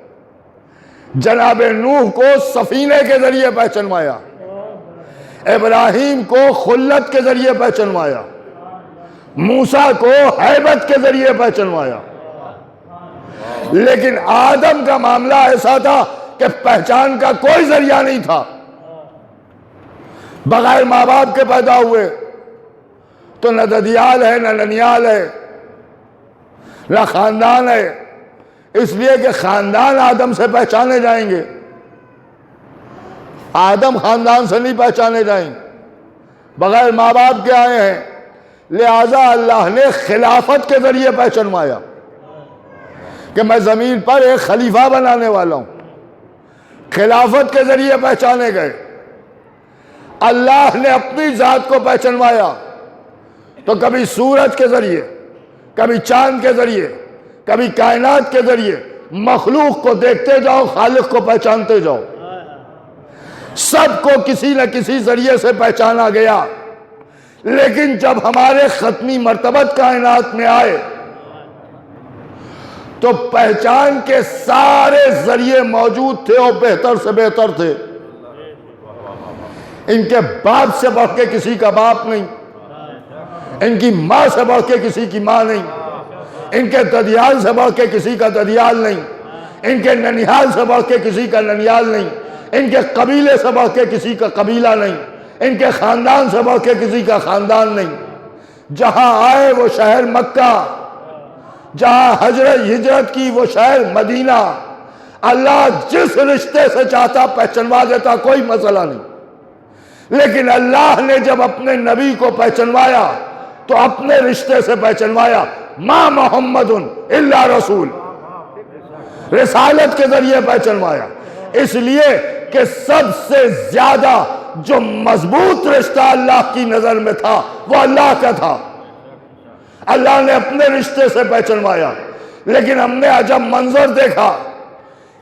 جناب نوح کو سفینے کے ذریعے پہچنوایا، ابراہیم کو خلت کے ذریعے پہچنوایا، موسیٰ کو ہیبت کے ذریعے پہچنوایا۔ لیکن آدم کا معاملہ ایسا تھا کہ پہچان کا کوئی ذریعہ نہیں تھا، بغیر ماں باپ کے پیدا ہوئے، تو نہ ددیال ہے، نہ ننیال ہے، نہ خاندان ہے، اس لیے کہ خاندان آدم سے پہچانے جائیں گے، آدم خاندان سے نہیں پہچانے جائیں گے، بغیر ماں باپ کے آئے ہیں۔ لہٰذا اللہ نے خلافت کے ذریعے پہچنوایا کہ میں زمین پر ایک خلیفہ بنانے والا ہوں، خلافت کے ذریعے پہچانے گئے۔ اللہ نے اپنی ذات کو پہچنوایا تو کبھی سورج کے ذریعے، کبھی چاند کے ذریعے، کبھی کائنات کے ذریعے، مخلوق کو دیکھتے جاؤ، خالق کو پہچانتے جاؤ۔ سب کو کسی نہ کسی ذریعے سے پہچانا گیا، لیکن جب ہمارے ختمی مرتبت کائنات میں آئے تو پہچان کے سارے ذریعے موجود تھے اور بہتر سے بہتر تھے. ان کے باپ سے بڑھ کے کسی کا باپ نہیں، ان کی ماں سے بڑھ کے کسی کی ماں نہیں، ان کے ددیال سے بڑھ کے کسی کا ددیال نہیں، ان کے ننیال سے بڑھ کے کسی کا ننیال نہیں، ان کے قبیلے سے بڑھ کے کسی کا قبیلہ نہیں، ان کے خاندان سے بڑھ کے کسی کا خاندان نہیں. جہاں آئے وہ شہر مکہ، جہاں ہجرت کی وہ شہر مدینہ. اللہ جس رشتے سے چاہتا پہچنوا دیتا، کوئی مسئلہ نہیں. لیکن اللہ نے جب اپنے نبی کو پہچنوایا تو اپنے رشتے سے پہچنوایا. ما محمد الا رسول، رسالت کے ذریعے پہچنوایا. اس لیے کہ سب سے زیادہ جو مضبوط رشتہ اللہ کی نظر میں تھا وہ اللہ کا تھا. اللہ نے اپنے رشتے سے پہچنوایا. لیکن ہم نے عجب منظر دیکھا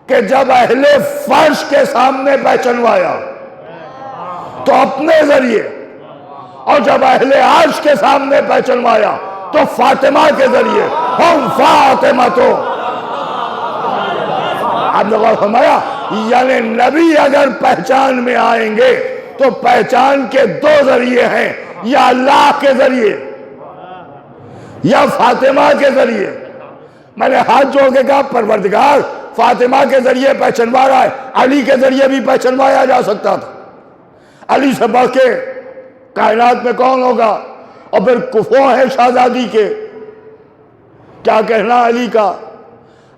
کہ جب اہل فرش کے سامنے پہچنوایا تو اپنے ذریعے، اور جب اہل عرش کے سامنے پہچنوایا تو فاطمہ کے ذریعے. ہم فاطمہ تو آپ نے غور فرمایا، یعنی نبی اگر پہچان میں آئیں گے تو پہچان کے دو ذریعے ہیں، یا اللہ کے ذریعے یا فاطمہ کے ذریعے. میں نے ہاتھ جوڑ کے کہا پروردگار فاطمہ کے ذریعے پہچنوا رہا ہے، علی کے ذریعے بھی پہچنوایا جا سکتا تھا. علی سے بڑھ کے کائنات میں کون ہوگا؟ اور پھر کفو ہے شہزادی کے، کیا کہنا علی کا.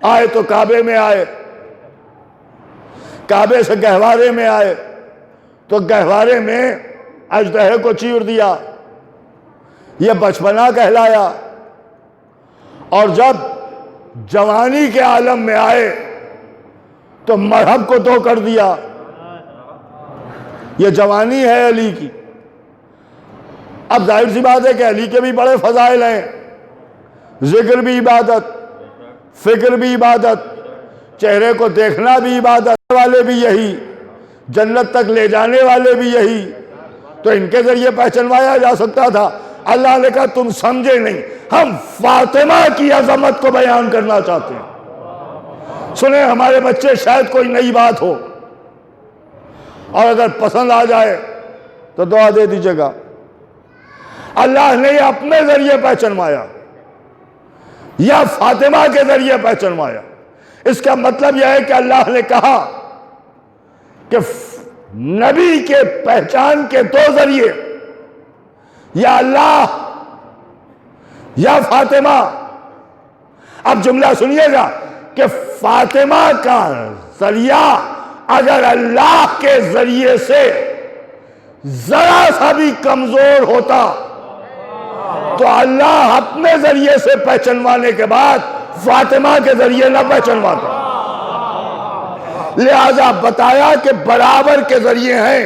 آئے تو کعبے میں آئے، کعبے سے گہوارے میں آئے تو گہوارے میں اژدہے کو چیر دیا، یہ بچپنا کہلایا. اور جب جوانی کے عالم میں آئے تو مرحب کو دو کر دیا. یہ جوانی ہے علی کی. اب ظاہر سی بات ہے کہ علی کے بھی بڑے فضائل ہیں، ذکر بھی عبادت، فکر بھی عبادت، چہرے کو دیکھنا بھی عبادت، والے بھی یہی، جنت تک لے جانے والے بھی یہی. تو ان کے ذریعے پہچنوایا جا سکتا تھا. اللہ نے کہا تم سمجھے نہیں، ہم فاطمہ کی عظمت کو بیان کرنا چاہتے ہیں. سنیں ہمارے بچے شاید کوئی نئی بات ہو اور اگر پسند آ جائے تو دعا دے دیجیے گا. اللہ نے یہ اپنے ذریعے پہچنوایا یا فاطمہ کے ذریعے پہچنوایا. اس کا مطلب یہ ہے کہ اللہ نے کہا کہ نبی کے پہچان کے دو ذریعے، یا اللہ یا فاطمہ. اب جملہ سنیے گا کہ فاطمہ کا ذریعہ اگر اللہ کے ذریعے سے ذرا سا بھی کمزور ہوتا تو اللہ اپنے ذریعے سے پہچنوانے کے بعد فاطمہ کے ذریعے نہ پہچنواتا. لہذا بتایا کہ برابر کے ذریعے ہیں،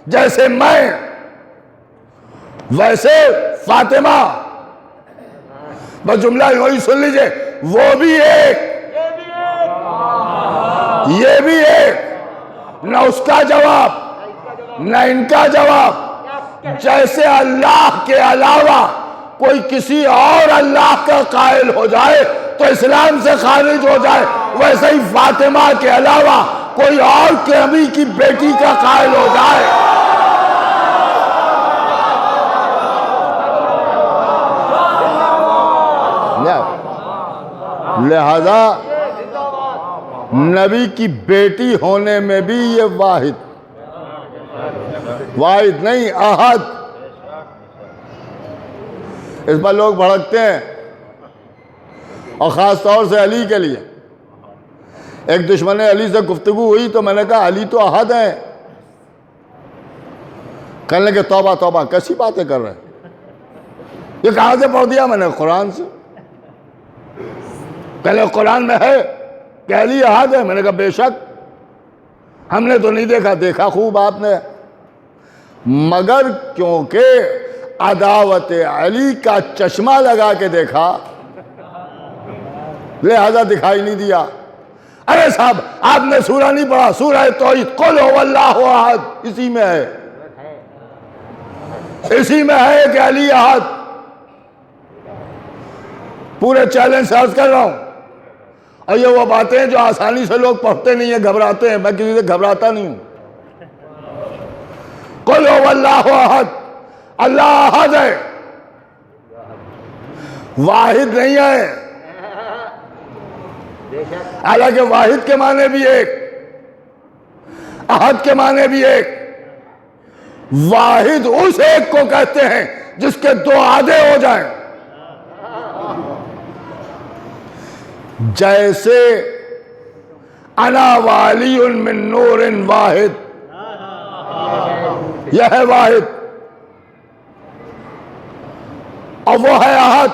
جیسے میں ویسے فاطمہ. بس جملہ وہی سن لیجئے، وہ بھی ایک یہ بھی ایک، نہ اس کا جواب نہ ان کا جواب. جیسے اللہ کے علاوہ کوئی کسی اور اللہ کا قائل ہو جائے تو اسلام سے خارج ہو جائے، ویسے ہی فاطمہ کے علاوہ کوئی اور نبی کی بیٹی کا قائل ہو جائے. لہذا نبی کی بیٹی ہونے میں بھی یہ واحد نہیں، احد. اس پر لوگ بھڑکتے ہیں، اور خاص طور سے علی کے لیے. ایک دشمن علی سے گفتگو ہوئی تو میں نے کہا علی تو احد ہیں. کہنے لگے توبہ توبہ، کیسی باتیں کر رہے ہیں؟ یہ کہاں سے پڑھ دیا میں نے؟ قرآن سے. کہنے قرآن میں ہے کہ علی احد ہے. میں نے کہا بے شک، ہم نے تو نہیں دیکھا. دیکھا خوب آپ نے، مگر کیونکہ عداوت علی کا چشمہ لگا کے دیکھا لہذا دکھائی نہیں دیا. ارے صاحب آپ نے سورہ نہیں پڑھا، سورہ توحید، قل هو اللہ احد، اسی میں ہے، اسی میں ہے کہ علی احد. پورے چیلنج سے عرض کر رہا ہوں، اور یہ وہ باتیں ہیں جو آسانی سے لوگ پڑھتے نہیں ہیں، گھبراتے ہیں. میں کسی سے گھبراتا نہیں ہوں. قل هو اللہ احد، اللہ احد ہے، واحد نہیں ہے. حالانکہ واحد کے معنی بھی ایک، احد کے معنی بھی ایک. واحد اس ایک کو کہتے ہیں جس کے دو آدھے ہو جائیں. جیسے انا والی من نور واحد، یہ ہے واحد، اور وہ ہے احد.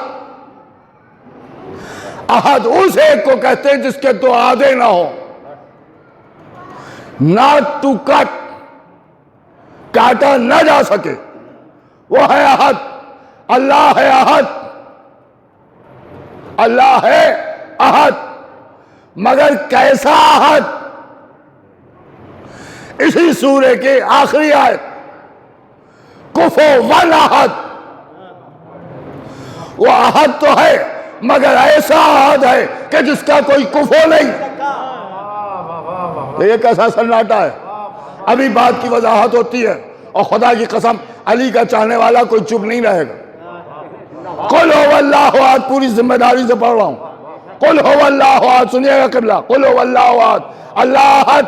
احد اس ایک کو کہتے ہیں جس کے دو آدھے نہ ہو. ناٹ ٹو کٹ، کاٹا نہ جا سکے، وہ ہے احد. اللہ ہے احد، اللہ ہے احد. مگر کیسا احد؟ اسی سورے کے آخری آیت کفوا احد. وہ احد تو ہے مگر ایسا احد ہے کہ جس کا کوئی کفو نہیں. یہ کیسا سناٹا ہے؟ ابھی بات کی وضاحت ہوتی ہے، اور خدا کی قسم علی کا چاہنے والا کوئی چپ نہیں رہے گا. قل هو اللہ احد، پوری ذمہ داری سے پڑھ رہا ہوں. قل هو اللہ احد، سنیے گا قبلہ. قل هو اللہ احد، اللہ احد.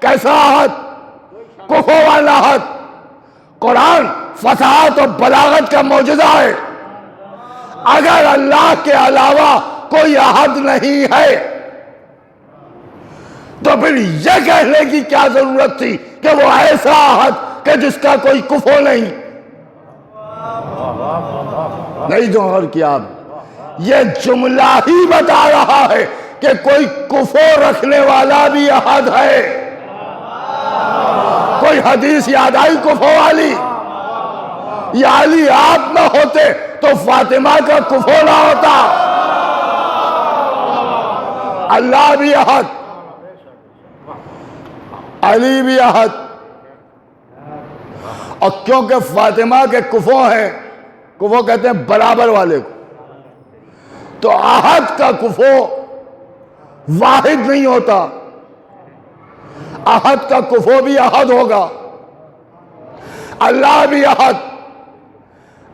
کیسا احد؟ کفوا احد. قرآن فصاحت و بلاغت کا معجزہ ہے. اگر اللہ کے علاوہ کوئی احد نہیں ہے تو پھر یہ کہنے کی کیا ضرورت تھی کہ وہ ایسا احد کہ جس کا کوئی کفو نہیں. نہیں جو غور کیا آپ، یہ جملہ ہی بتا رہا ہے کہ کوئی کفو رکھنے والا بھی احد ہے. کوئی حدیث یاد آئی کفو والی؟ یا علی آپ نہ ہوتے تو فاطمہ کا کفو نہ ہوتا. اللہ بھی احد، علی بھی احد. اور کیونکہ فاطمہ کے کفو ہیں، کفو کہتے ہیں برابر والے کو، تو احد کا کفو واحد نہیں ہوتا. احد کا کفو بھی احد ہوگا. اللہ بھی احد،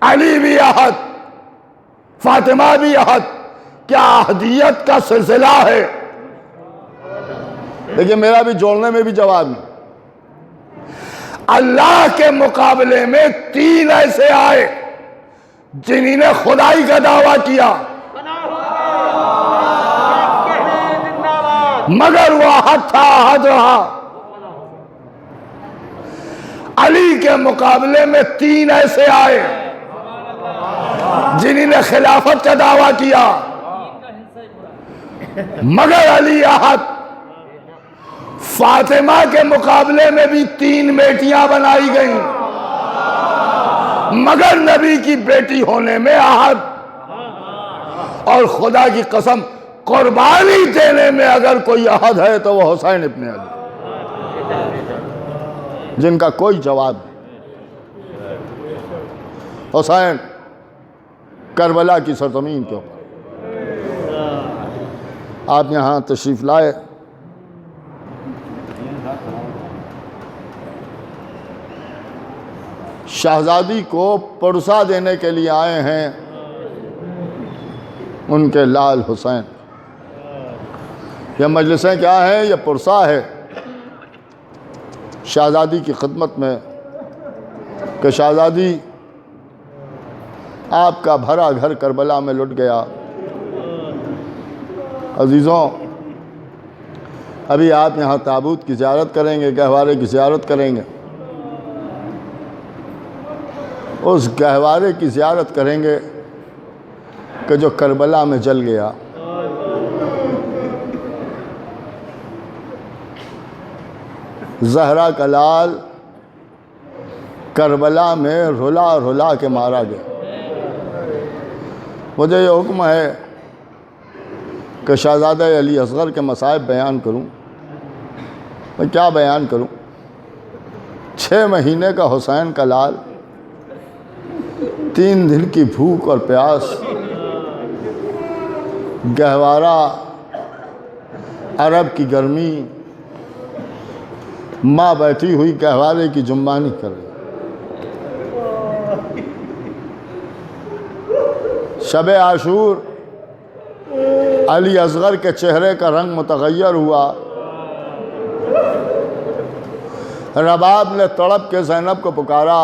علی بھی احد، فاطمہ بھی احد. کیا احدیت کا سلسلہ ہے؟ لیکن میرا بھی جوڑنے میں بھی جواب نہیں. اللہ کے مقابلے میں تین ایسے آئے جنہوں نے خدائی کا دعویٰ کیا، مگر وہ احد تھا، احد رہا. علی کے مقابلے میں تین ایسے آئے جنہوں نے خلافت کا دعویٰ کیا، مگر علی احد. فاطمہ کے مقابلے میں بھی تین بیٹیاں بنائی گئیں، مگر نبی کی بیٹی ہونے میں احد. اور خدا کی قسم قربانی دینے میں اگر کوئی احد ہے تو وہ حسین ابن علی، جن کا کوئی جواب نہیں. حسین کربلا کی سرزمین کے اوپر آپ یہاں تشریف لائے. شہزادی کو پرسا دینے کے لیے آئے ہیں ان کے لال حسین. یہ مجلسیں کیا ہیں؟ یہ پرسا ہے شہزادی کی خدمت میں کہ شہزادی آپ کا بھرا گھر کربلا میں لٹ گیا. عزیزوں، ابھی آپ یہاں تابوت کی زیارت کریں گے، گہوارے کی زیارت کریں گے. اس گہوارے کی زیارت کریں گے کہ جو کربلا میں جل گیا. زہرا کا لال کربلا میں رلا رلا کے مارا گیا. مجھے یہ حکم ہے کہ شہزادہ علی اصغر کے مصائب بیان کروں. میں کیا بیان کروں؟ 6 مہینے کا حسین کا لال، 3 دن کی بھوک اور پیاس، گہوارہ عرب کی گرمی، ماں بیٹھی ہوئی گہوارے کی جمبانی کر رہی، شب عاشور علی اصغر کے چہرے کا رنگ متغیر ہوا۔ رباب نے تڑپ کے زینب کو پکارا،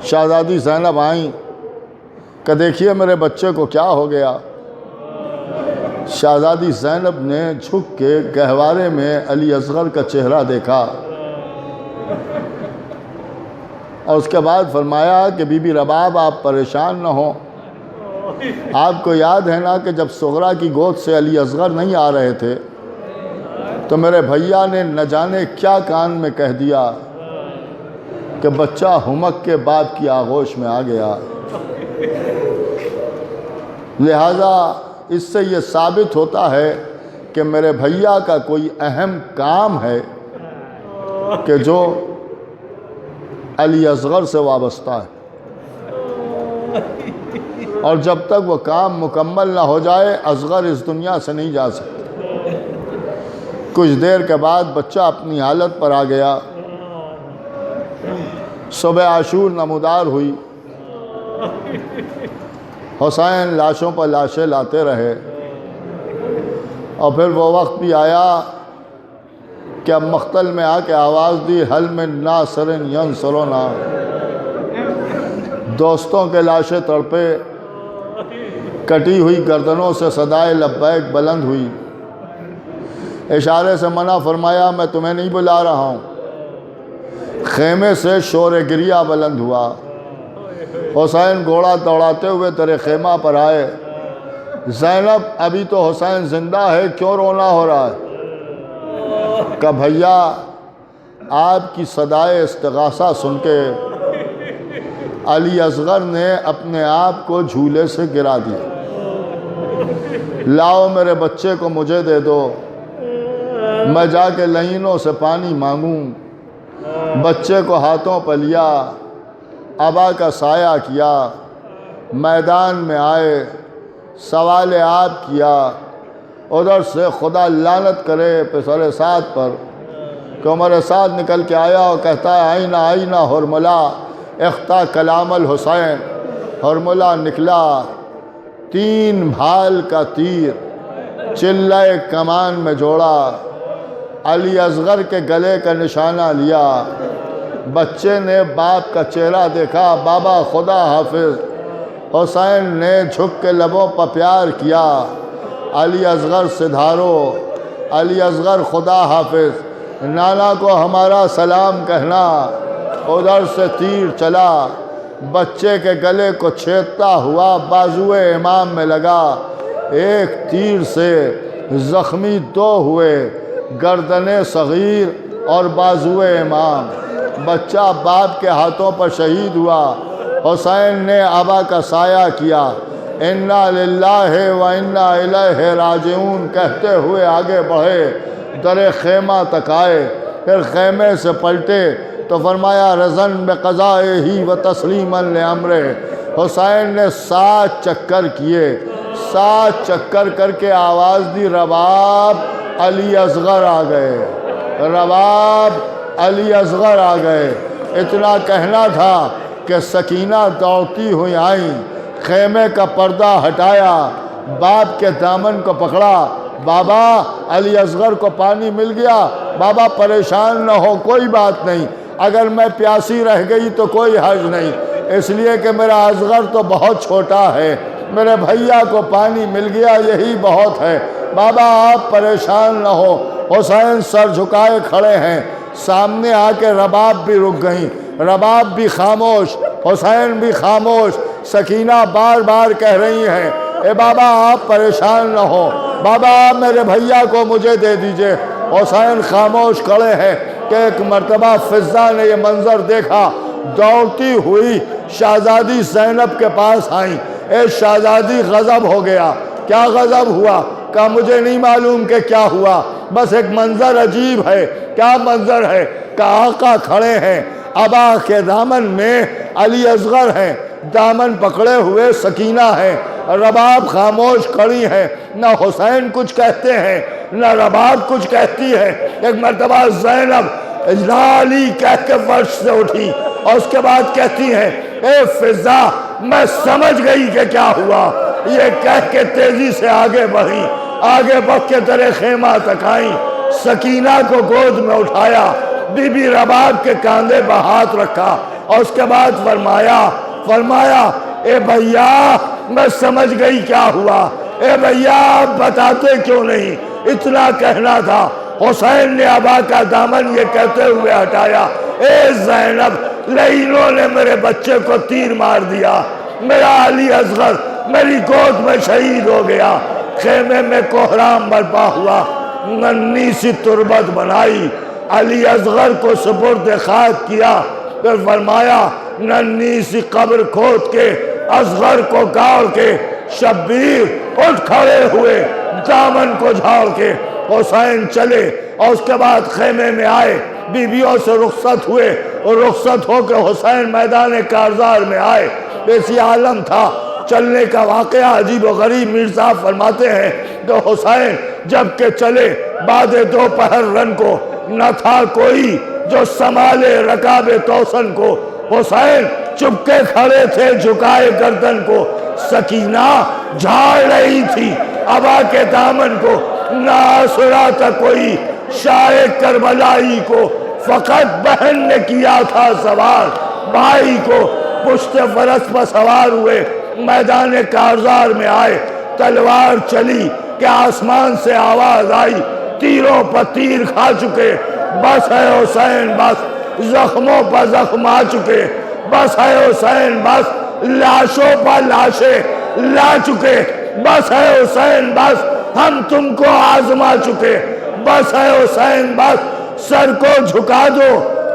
شہزادی زینب آئیں کہ دیکھیے میرے بچے کو کیا ہو گیا۔ شہزادی زینب نے جھک کے گہوارے میں علی اصغر کا چہرہ دیکھا اور اس کے بعد فرمایا کہ بی بی رباب آپ پریشان نہ ہوں، آپ کو یاد ہے نا کہ جب صغرا کی گود سے علی اصغر نہیں آ رہے تھے تو میرے بھیا نے نہ جانے کیا کان میں کہہ دیا کہ بچہ ہمک کے باپ کی آغوش میں آ گیا۔ لہٰذا اس سے یہ ثابت ہوتا ہے کہ میرے بھیا کا کوئی اہم کام ہے کہ جو علی اصغر سے وابستہ ہے، اور جب تک وہ کام مکمل نہ ہو جائے اصغر اس دنیا سے نہیں جا سکتا۔ کچھ دیر کے بعد بچہ اپنی حالت پر آ گیا۔ صبح عاشور نمودار ہوئی، حسین لاشوں پر لاشیں لاتے رہے، اور پھر وہ وقت بھی آیا کہ اب مقتل میں آ کے آواز دی، حل من ناصر ینصرنا، دوستوں کے لاشیں تڑپے، کٹی ہوئی گردنوں سے صدائے لبیک بلند ہوئی۔ اشارے سے منع فرمایا میں تمہیں نہیں بلا رہا ہوں۔ خیمے سے شور گریہ بلند ہوا۔ حسین گھوڑا دوڑاتے ہوئے در خیمہ پر آئے۔ زینب ابھی تو حسین زندہ ہے، کیوں رونا ہو رہا ہے؟ کہ بھیا آپ کی صدائے استغاثہ سن کے علی اصغر نے اپنے آپ کو جھولے سے گرا دیا، لاؤ میرے بچے کو مجھے دے دو، میں جا کے لعینوں سے پانی مانگوں۔ بچے کو ہاتھوں پہ لیا، ابا کا سایہ کیا، میدان میں آئے، سوال آپ کیا۔ ادھر سے خدا لعنت کرے پسر سعد پر کہ عمر سعد نکل کے آیا اور کہتا ہے آئینہ آئینہ حرملہ اختہ کلام الحسین۔ حرملہ نکلا، 3 بھال کا تیر چلہ کمان میں جوڑا، علی اصغر کے گلے کا نشانہ لیا۔ بچے نے باپ کا چہرہ دیکھا، بابا خدا حافظ۔ حسین نے جھک کے لبوں پر پیار کیا، علی اصغر سدھارو، علی اصغر خدا حافظ، نانا کو ہمارا سلام کہنا۔ ادھر سے تیر چلا، بچے کے گلے کو چھیدتا ہوا بازوئے امام میں لگا۔ ایک تیر سے زخمی 2 ہوئے، گردن صغیر اور بازوئے امام۔ بچہ باپ کے ہاتھوں پر شہید ہوا۔ حسین نے ابا کا سایہ کیا، انا للہ و انا الیہ راجعون کہتے ہوئے آگے بڑھے، در خیمہ تک آئے۔ پھر خیمے سے پلٹے تو فرمایا رضن بقضائہ ہی و تسلیما لامرہ۔ حسین نے 7 چکر کیے، 7 چکر کر کے آواز دی، رباب علی اصغر آ گئے، رباب علی اصغر آ گئے۔ اتنا کہنا تھا کہ سکینہ دوڑتی ہوئی آئیں، خیمے کا پردہ ہٹایا، باپ کے دامن کو پکڑا، بابا علی اصغر کو پانی مل گیا، بابا پریشان نہ ہو، کوئی بات نہیں، اگر میں پیاسی رہ گئی تو کوئی حرج نہیں، اس لیے کہ میرا اصغر تو بہت چھوٹا ہے، میرے بھیا کو پانی مل گیا یہی بہت ہے، بابا آپ پریشان نہ ہو۔ حسین سر جھکائے کھڑے ہیں، سامنے آ کے رباب بھی رک گئیں، رباب بھی خاموش، حسین بھی خاموش۔ سکینہ بار بار کہہ رہی ہیں اے بابا آپ پریشان نہ ہو، بابا آپ میرے بھیا کو مجھے دے دیجئے۔ حسین خاموش کھڑے ہیں کہ ایک مرتبہ فضہ نے یہ منظر دیکھا، دوڑتی ہوئی شہزادی زینب کے پاس آئیں۔ اے شہزادی غضب ہو گیا، کیا غضب ہوا؟ کہا مجھے نہیں معلوم کہ کیا ہوا، بس ایک منظر عجیب ہے۔ کیا منظر ہے؟ کہ آقا کھڑے ہیں، ابا کے دامن میں علی اصغر ہیں، دامن پکڑے ہوئے سکینہ ہیں، رباب خاموش کھڑی ہیں، نہ حسین کچھ کہتے ہیں نہ رباب کچھ کہتی ہے۔ ایک مرتبہ زینب علی کہہ کے فرش سے اٹھی اور اس کے بعد کہتی ہیں اے فضا میں سمجھ گئی کہ کیا ہوا، یہ کہہ کے تیزی سے آگے بڑھی، آگے بڑھ کے تیرے خیمہ تک آئیں، سکینہ کو گود میں اٹھایا، بی بی رباب کے کاندھے پر ہاتھ رکھا اور اس کے بعد فرمایا اے بھیا میں سمجھ گئی کیا ہوا، اے بھیا بتاتے کیوں نہیں، اتنا کہنا تھا۔ حسین نے ابا کا دامن یہ کہتے ہوئے ہٹایا اے زینب لعینوں نے میرے بچے کو تیر مار دیا، میرا علی اصغر میری گود میں شہید ہو گیا۔ خیمے میں کوہرام برپا ہوا، ننھی سی تربت بنائی، علی اصغر کو سپرد خاک کیا، پھر فرمایا ننھی سی قبر کھود کے اصغر کو گاڑ کے شبیر اٹھ کھڑے ہوئے دامن کو جھاڑ کے حسین چلے اور اس کے بعد خیمے میں آئے، بیویوں سے رخصت ہوئے اور رخصت ہو کے حسین میدان کارزار میں آئے۔ ایسی عالم تھا چلنے کا واقعہ عجیب و غریب۔ مرزا فرماتے ہیں کہ حسین جب کہ چلے بعد دوپہر رن کو نہ تھا کوئی جو سنبھالے رکاب توسن کو، حسین چپکے کھڑے تھے جھکائے گردن کو، سکینہ جھاڑ رہی تھی ابا کے دامن کو، نہ آسرا تھا کوئی شاہ کربلائی کو، فقط بہن نے کیا تھا سوار بھائی کو۔ پشت فرس پر سوار ہوئے میدان کارزار میں آئے، تلوار چلی کہ آسمان سے آواز آئی، تیروں پر تیر کھا چکے، بس ہے حسین بس، زخموں پر زخم آ چکے، بس ہے حسین بس، لاشوں پر لاشیں لا چکے، بس ہے حسین بس، ہم تم کو آزما چکے، بس ہے حسین بس، سر کو جھکا دو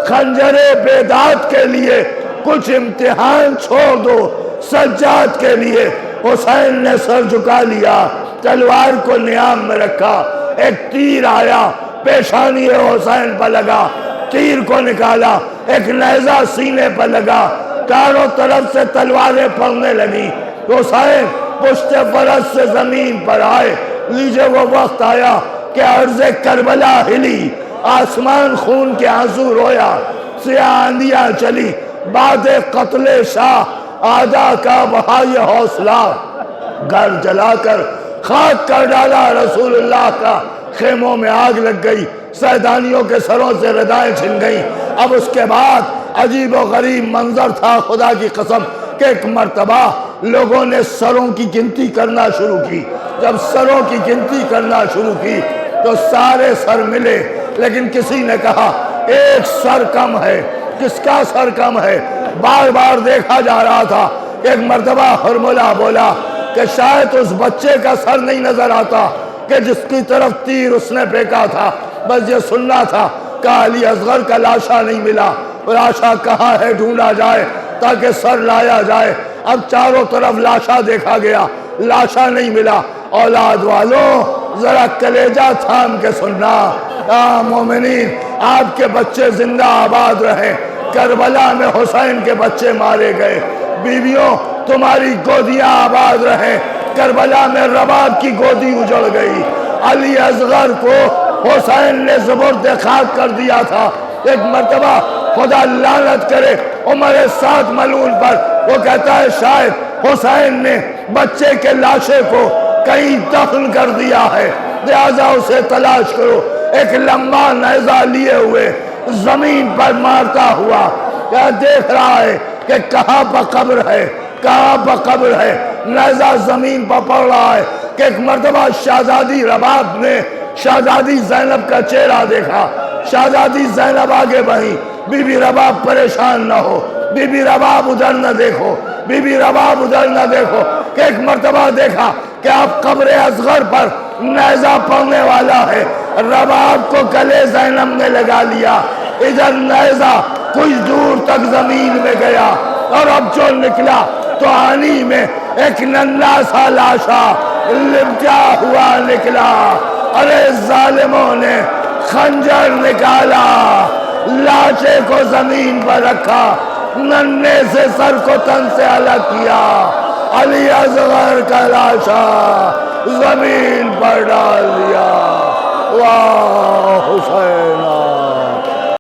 خنجر بیداد کے لیے، کچھ امتحان چھوڑ دو سجاد کے لیے۔ حسین نے سر جھکا لیا، تلوار کو نیام میں رکھا، ایک تیر آیا پیشانی حسین پر لگا، تیر کو نکالا، ایک نیزہ سینے پر لگا، چاروں طرف سے تلواریں پڑنے لگی۔ حسین پشت فرس سے زمین پر آئے، لیجئے وہ وقت آیا کہ عرض کربلا ہلی، آسمان خون کے آنسو رویا، سیاہ آندیاں چلی، بعد قتل شاہ آدھا کا بہا یہ حوصلہ، گھر جلا کر خاک کر ڈالا رسول اللہ کا، خیموں میں آگ لگ گئی، سیدانیوں کے سروں سے ردائیں چھن گئیں۔ اب اس کے بعد عجیب و غریب منظر تھا خدا کی قسم کہ ایک مرتبہ لوگوں نے سروں کی گنتی کرنا شروع کی۔ جب سروں کی گنتی کرنا شروع کی تو سارے سر ملے، لیکن کسی نے کہا ایک سر کم ہے۔ کس کا سر کم ہے؟ بار بار دیکھا جا رہا تھا۔ ایک مرتبہ ہرملہ بولا کہ شاید اس بچے کا سر نہیں نظر آتا کہ جس کی طرف تیر اس نے پھینکا تھا، بس یہ سننا تھا کہ علی اصغر کا لاشا نہیں ملا، لاشا کہاں ہے ڈھونڈا جائے تاکہ سر لایا جائے۔ اب چاروں طرف لاشا دیکھا گیا، لاشا نہیں ملا۔ اولاد والوں ذرا کلیجہ تھام کے سننا، مومنین آپ کے بچے زندہ آباد رہیں، کربلا میں حسین کے بچے مارے گئے، بیویوں تمہاری گودیاں آباد رہیں، کربلا میں رباب کی گودی اجڑ گئی، علی اصغر کو حسین نے زبرد خاک کر دیا تھا۔ ایک مرتبہ خدا لعنت کرے عمر سعد ملعون پر، وہ کہتا ہے شاید حسین نے بچے کے لاشے کو کہیں دفن کر دیا ہے، لہذا اسے تلاش کرو۔ ایک لمبا نیزہ لیے ہوئے زمین پر مارتا ہوا کیا دیکھ رہا ہے کہ کہاں پر قبر ہے، کہاں پر قبر ہے۔ نیزہ زمین پر پڑ رہا ہے کہ ایک مرتبہ شہزادی رباب نے شہزادی زینب کا چہرہ دیکھا، شہزادی زینب آگے بڑھی، بی بی رباب پریشان نہ ہو، بی بی رباب ادھر نہ دیکھو، بی بی رباب ادھر نہ دیکھو، کہ ایک مرتبہ دیکھا کہ اب قبر اصغر پر نیزہ پڑنے والا ہے، رباب کو گلے زینب نے لگا لیا، ادھر نیزہ کچھ دور تک زمین میں گیا، اور اب جو نکلا تو آنی میں ایک ننھا سا لاشا لپٹا ہوا نکلا۔ ارے ظالموں نے خنجر نکالا، لاشے کو زمین پر رکھا، ننھے سے سر کو تن سے الگ کیا، علی اصغر کا لاشا زمین پر ڈال دیا. واہ